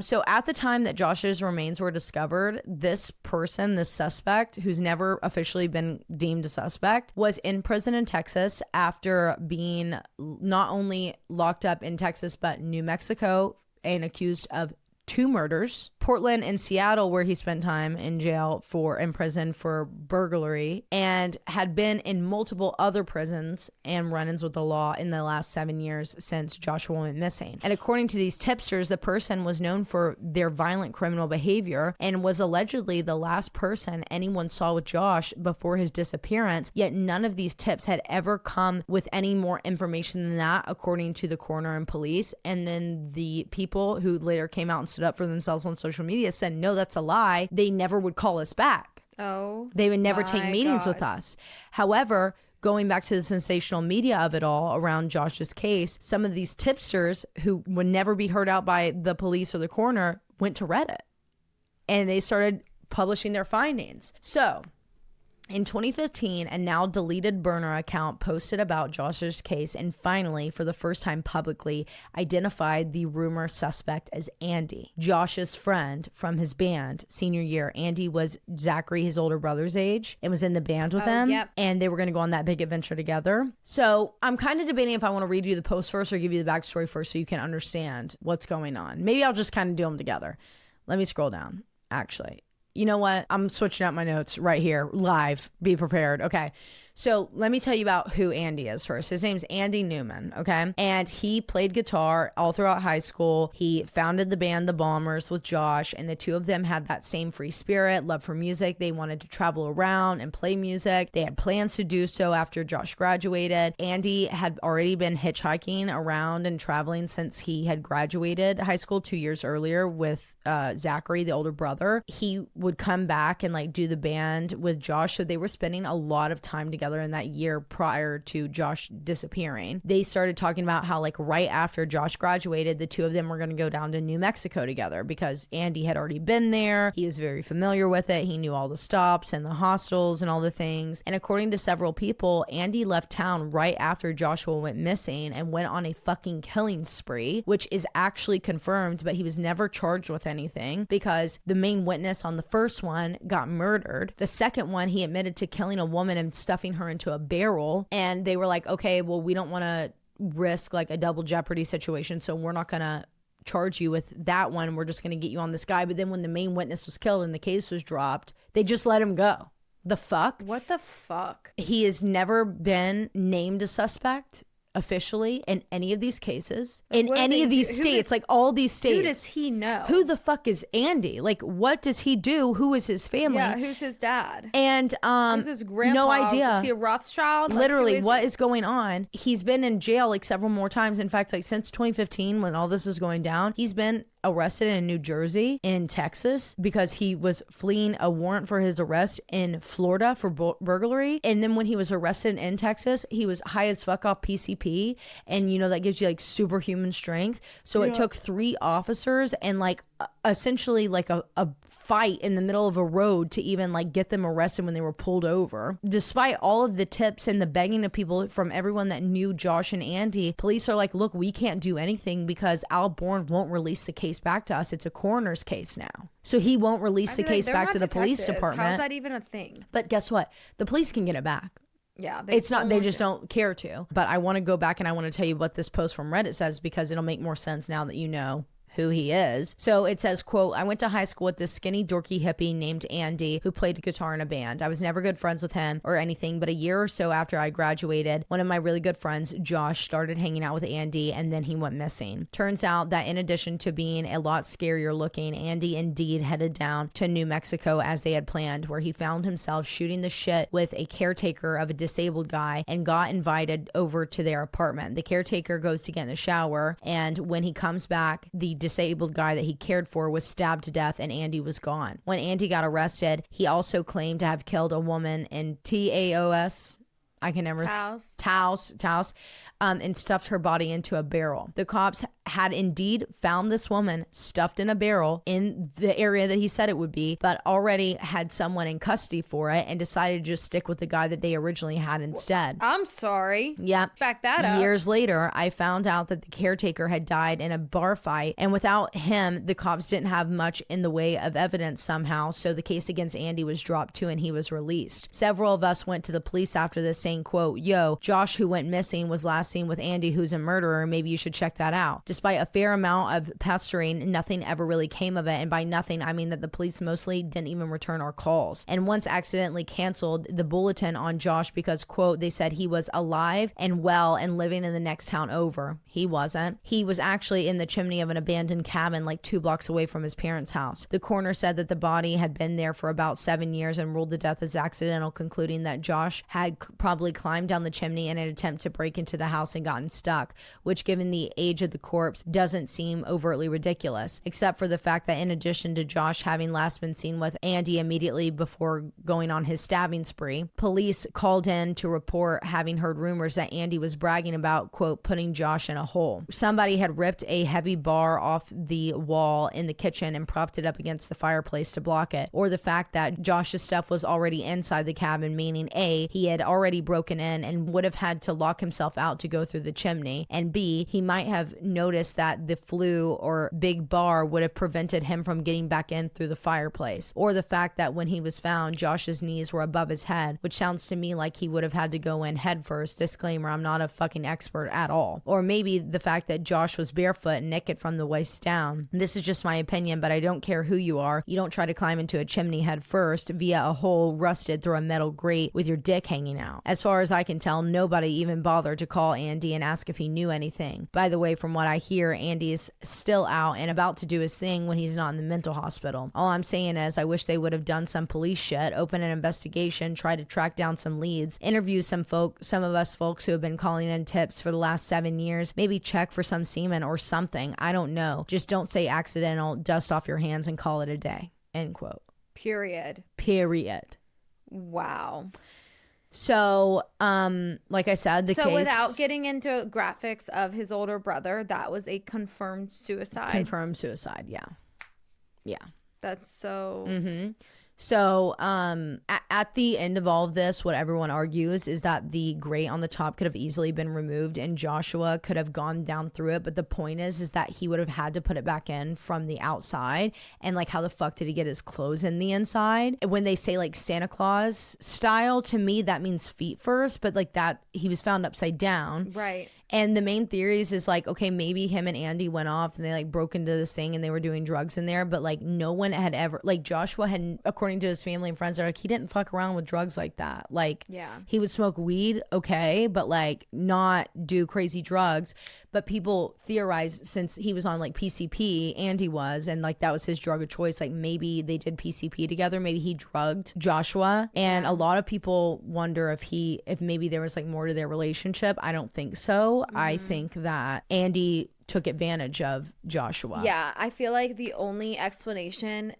So at the time that Josh's remains were discovered, this person, this suspect, who's never officially been deemed a suspect, was in prison in Texas after being not only locked up in Texas, but New Mexico, and accused of 2 murders, Portland and Seattle, where he spent time in prison for burglary, and had been in multiple other prisons and run-ins with the law in the last 7 years since Joshua went missing. And according to these tipsters, the person was known for their violent criminal behavior and was allegedly the last person anyone saw with Josh before his disappearance, yet none of these tips had ever come with any more information than that, according to the coroner and police. And then the people who later came out and stood up for themselves on social media said, no, that's a lie. They never would call us back. Oh, they would never take meetings with us. However, going back to the sensational media of it all around Josh's case, some of these tipsters who would never be heard out by the police or the coroner went to Reddit and they started publishing their findings. So in 2015, a now deleted burner account posted about Josh's case and finally, for the first time publicly, identified the rumor suspect as Andy, Josh's friend from his band senior year. Andy was Zachary, his older brother's age, and was in the band with him. Yep. And they were going to go on that big adventure together. So I'm kind of debating if I want to read you the post first or give you the backstory first so you can understand what's going on. Maybe I'll just kind of do them together. Let me scroll down, actually. You know what? I'm switching out my notes right here, live. Be prepared. Okay. So let me tell you about who Andy is first. His name's Andy Newman, okay? And he played guitar all throughout high school. He founded the band The Bombers with Josh, and the two of them had that same free spirit, love for music. They wanted to travel around and play music. They had plans to do so after Josh graduated. Andy had already been hitchhiking around and traveling since he had graduated high school 2 years earlier with Zachary, the older brother. He would come back and like do the band with Josh, so they were spending a lot of time together in that year prior to Josh disappearing. They started talking about how like right after Josh graduated, the two of them were going to go down to New Mexico together because Andy had already been there. He was very familiar with it. He knew all the stops and the hostels and all the things. And according to several people, Andy left town right after Joshua went missing and went on a fucking killing spree, which is actually confirmed, but he was never charged with anything because the main witness on the first one got murdered. The second one, he admitted to killing a woman and stuffing her into a barrel, and they were like, okay, well, we don't want to risk like a double jeopardy situation, so we're not gonna charge you with that one. We're just gonna get you on this guy. But then when the main witness was killed and the case was dropped, they just let him go. The fuck? What the fuck? He has never been named a suspect officially in any of these cases, in any of these states, like all these states. Who does he know? Who the fuck is Andy? Like, what does he do? Who is his family? Yeah, who's his dad? And who's his grandpa? no idea. Is he a Rothschild? Like, literally, what is going on? He's been in jail like several more times. In fact, like since 2015, when all this was going down, he's been arrested in New Jersey, in Texas, because he was fleeing a warrant for his arrest in Florida for burglary. And then when he was arrested in Texas, he was high as fuck off PCP. And you know, that gives you like superhuman strength. So it took 3 officers and like essentially like a fight in the middle of a road to even like get them arrested when they were pulled over. Despite all of the tips and the begging of people from everyone that knew Josh and Andy, police are like, look, we can't do anything because Al Bourne won't release the case back to us. It's a coroner's case now. So he won't release the case back to the police department. How's that even a thing? But guess what? The police can get it back. Yeah, it's not, they just don't care to. But I want to go back and I want to tell you what this post from Reddit says, because it'll make more sense now that you know who he is. So it says, quote, I went to high school with this skinny dorky hippie named Andy who played guitar in a band. I was never good friends with him or anything, but a year or so after I graduated, one of my really good friends, Josh, started hanging out with Andy, and then he went missing. Turns out that in addition to being a lot scarier looking, Andy indeed headed down to New Mexico as they had planned, where he found himself shooting the shit with a caretaker of a disabled guy and got invited over to their apartment. The caretaker goes to get in the shower, and when he comes back, the disabled guy that he cared for was stabbed to death and Andy was gone. When Andy got arrested, he also claimed to have killed a woman in Taos. I can never Taos, and stuffed her body into a barrel. The cops had indeed found this woman stuffed in a barrel in the area that he said it would be, but already had someone in custody for it and decided to just stick with the guy that they originally had instead. I'm sorry. Yeah. Back that up. Years later, I found out that the caretaker had died in a bar fight, and without him, the cops didn't have much in the way of evidence somehow, so the case against Andy was dropped too and he was released. Several of us went to the police after this saying, quote, yo, Josh, who went missing, was last seen with Andy, who's a murderer. Maybe you should check that out. Despite a fair amount of pestering, nothing ever really came of it. And by nothing, I mean that the police mostly didn't even return our calls. And once accidentally canceled the bulletin on Josh because, quote, they said he was alive and well and living in the next town over. He wasn't. He was actually in the chimney of an abandoned cabin like 2 blocks away from his parents' house. The coroner said that the body had been there for about 7 years and ruled the death as accidental, concluding that Josh had probably climbed down the chimney in an attempt to break into the house and gotten stuck, which given the age of the corpse doesn't seem overtly ridiculous, except for the fact that in addition to Josh having last been seen with Andy immediately before going on his stabbing spree, police called in to report having heard rumors that Andy was bragging about, quote, putting Josh in a hole. Somebody had ripped a heavy bar off the wall in the kitchen and propped it up against the fireplace to block it, or the fact that Josh's stuff was already inside the cabin, meaning A, he had already broken in and would have had to lock himself out to go through the chimney, and B, he might have noticed that the flue or big bar would have prevented him from getting back in through the fireplace, or the fact that when he was found, Josh's knees were above his head, which sounds to me like he would have had to go in head first. Disclaimer, I'm not a fucking expert at all. Or maybe the fact that Josh was barefoot and naked from the waist down. This is just my opinion, but I don't care who you are. You don't try to climb into a chimney head first via a hole rusted through a metal grate with your dick hanging out. As far as I can tell, nobody even bothered to call Andy and ask if he knew anything. By the way, from what I hear, Andy is still out and about to do his thing when he's not in the mental hospital. All I'm saying is I wish they would have done some police shit, open an investigation, try to track down some leads, interview some of us folks who have been calling in tips for the last 7 years, maybe check for some semen or something. I don't know. Just don't say accidental, dust off your hands and call it a day. End quote. Period. Wow. So, like I said, the case... So without getting into graphics of his older brother, that was a confirmed suicide. Confirmed suicide, yeah. Yeah. That's so... Mm-hmm. So, at the end of all of this, what everyone argues is that the grate on the top could have easily been removed and Joshua could have gone down through it. But the point is that he would have had to put it back in from the outside. And like, how the fuck did he get his clothes in the inside? When they say like Santa Claus style, to me, that means feet first. But like that, he was found upside down. Right. And the main theories is like, okay, maybe him and Andy went off and they like broke into this thing and they were doing drugs in there, but like no one had ever, like Joshua had, according to his family and friends, they're like, he didn't fuck around with drugs like that. Like, he would smoke weed, okay, but like not do crazy drugs. But people theorize, since he was on like PCP, Andy was, and like that was his drug of choice, like maybe they did PCP together, maybe he drugged Joshua. And a lot of people wonder if maybe there was like more to their relationship. I don't think so. I think that Andy took advantage of Joshua. Yeah, I feel like the only explanation,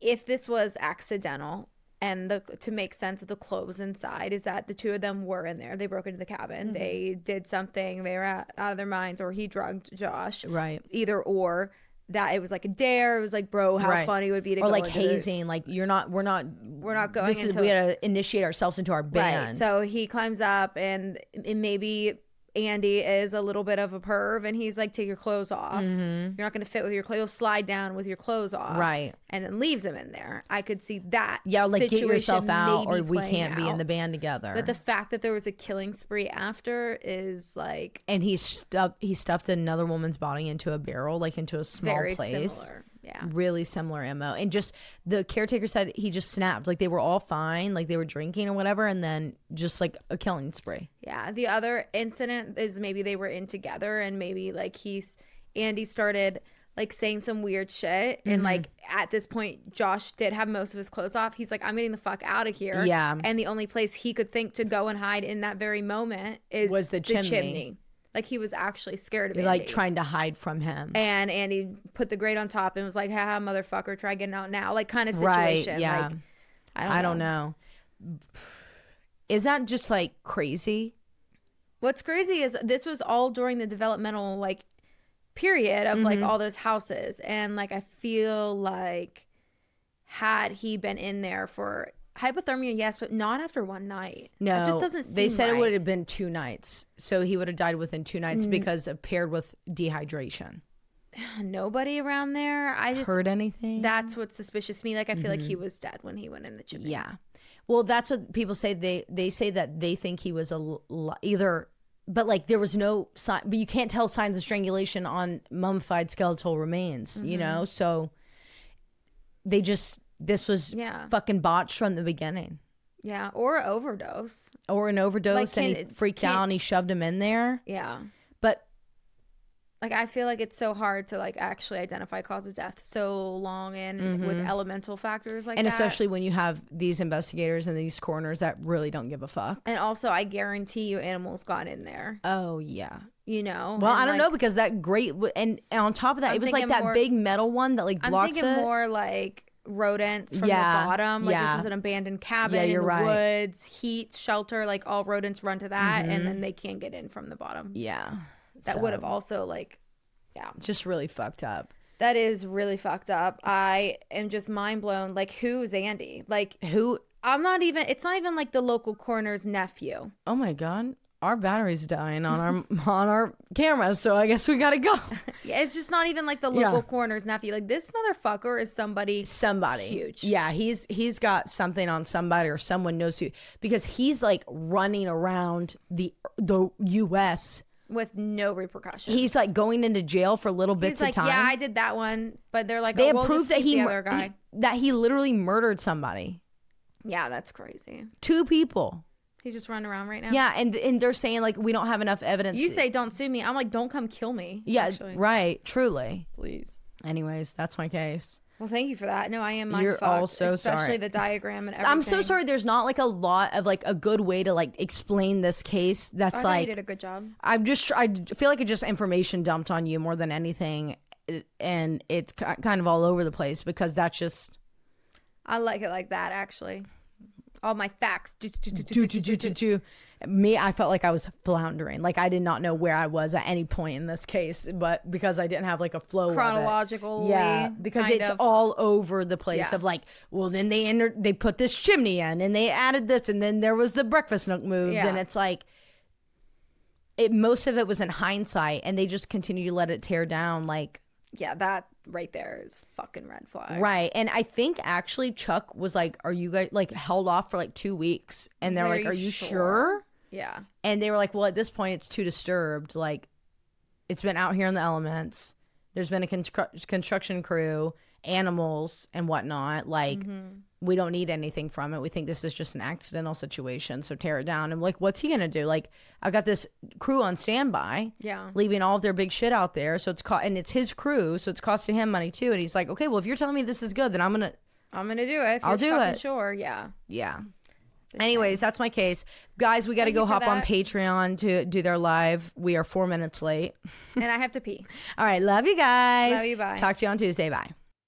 if this was accidental and to make sense of the clothes inside, is that the two of them were in there. They broke into the cabin. They did something. They were out of their minds, or he drugged Josh. Right. Either or. That it was like a dare. It was like, bro, how funny it would be to go like into hazing. Like we're not going into. We had to initiate ourselves into our band. Right. So he climbs up, and maybe Andy is a little bit of a perv, and he's like, take your clothes off. You're not going to fit with your clothes. Slide down with your clothes off. Right. And then leaves him in there. I could see that. Yeah, like get yourself out, or we playing can't be in out. the band together. But the fact that there was a killing spree after is like, and he stuffed another woman's body into a barrel, like into a small very place. similar. Yeah. Really similar MO. And just the caretaker said he just snapped. Like they were all fine, like they were drinking or whatever, and then just like a killing spree. Yeah. The other incident is maybe they were in together, and maybe like Andy started like saying some weird shit, and like at this point Josh did have most of his clothes off. He's like, I'm getting the fuck out of here. Yeah. And the only place he could think to go and hide in that very moment was the chimney. Like he was actually scared of Andy. Like trying to hide from him. And Andy put the grate on top and was like, haha, motherfucker, try getting out now. Like kind of situation. Right, yeah. Like, I don't know. Is that just like crazy? What's crazy is this was all during the developmental like period of like all those houses. And like I feel like had he been in there for hypothermia, yes, but not after one night. No, it just doesn't seem they said right. it would have been 2 nights, so he would have died within 2 nights because of paired with dehydration. Nobody around there. I just heard anything. That's what's suspicious to me. Like I feel like he was dead when he went in the chimney. Yeah, well, that's what people say. They say that they think he was either, but like there was no sign. But you can't tell signs of strangulation on mummified skeletal remains. You know, so they just. This was fucking botched from the beginning. Yeah, or overdose. Or an overdose, like, and he freaked out and he shoved him in there. Yeah. But like I feel like it's so hard to like actually identify cause of death so long in with elemental factors like that. And especially when you have these investigators and these coroners that really don't give a fuck. And also I guarantee you animals got in there. Oh yeah. You know? Well, and I don't like, know, because that great, and on top of that, it was like that big metal one that like blocks it. I'm thinking more like rodents from the bottom. Like this is an abandoned cabin in the woods, heat, shelter, like all rodents run to that, and then they can't get in from the bottom. Yeah. That would have also like, just really fucked up. That is really fucked up. I am just mind blown. Like, who's Andy? Like, who? It's not even like the local coroner's nephew. Oh my God. Our battery's dying on our camera, so I guess we gotta go. Yeah, it's just not even like the local coroner's nephew. Like this motherfucker is somebody huge. Yeah, he's got something on somebody, or someone knows who, because he's like running around the U.S. with no repercussions. He's like going into jail for little bits of time. Yeah, I did that one, but they're like, they we'll proved that the other guy. that he literally murdered somebody. Yeah, that's crazy. 2 people. He's just running around right now. Yeah, and they're saying like we don't have enough evidence. You say don't sue me. I'm like, don't come kill me. Yeah, actually. right. Truly. Please. Anyways, that's my case. Well, thank you for that. No, I am mind You're fucked, all so especially sorry. the diagram and everything. I'm so sorry. There's not like a lot of like a good way to like explain this case. That's I like you did a good job. I feel like it just information dumped on you more than anything, and it's kind of all over the place because that's just. I like it like that actually. All my facts. Me, I felt like I was floundering. Like I did not know where I was at any point in this case, but because I didn't have like a flow chronological. Yeah, because it's all over the place of like, well, then they put this chimney in and they added this, and then there was the breakfast nook moved, and it's like most of it was in hindsight, and they just continue to let it tear down. Like, yeah, that right there is fucking red flag. Right. And I think actually Chuck was like, are you guys like held off for like 2 weeks? And they're like, are you sure? Yeah. And they were like, well, at this point, it's too disturbed. Like, it's been out here in the elements. There's been a construction crew, animals, and whatnot. Like, we don't need anything from it. We think this is just an accidental situation. So tear it down. And like, what's he going to do? Like, I've got this crew on standby. Yeah. Leaving all of their big shit out there. So and it's his crew. So it's costing him money too. And he's like, okay, well, if you're telling me this is good, then I'm going to do it. If I'll do it. Sure. Yeah. Yeah. Anyways, that's my case. Guys, we got to go hop on Patreon to do their live. We are 4 minutes late. And I have to pee. All right. Love you guys. Love you. Bye. Talk to you on Tuesday. Bye.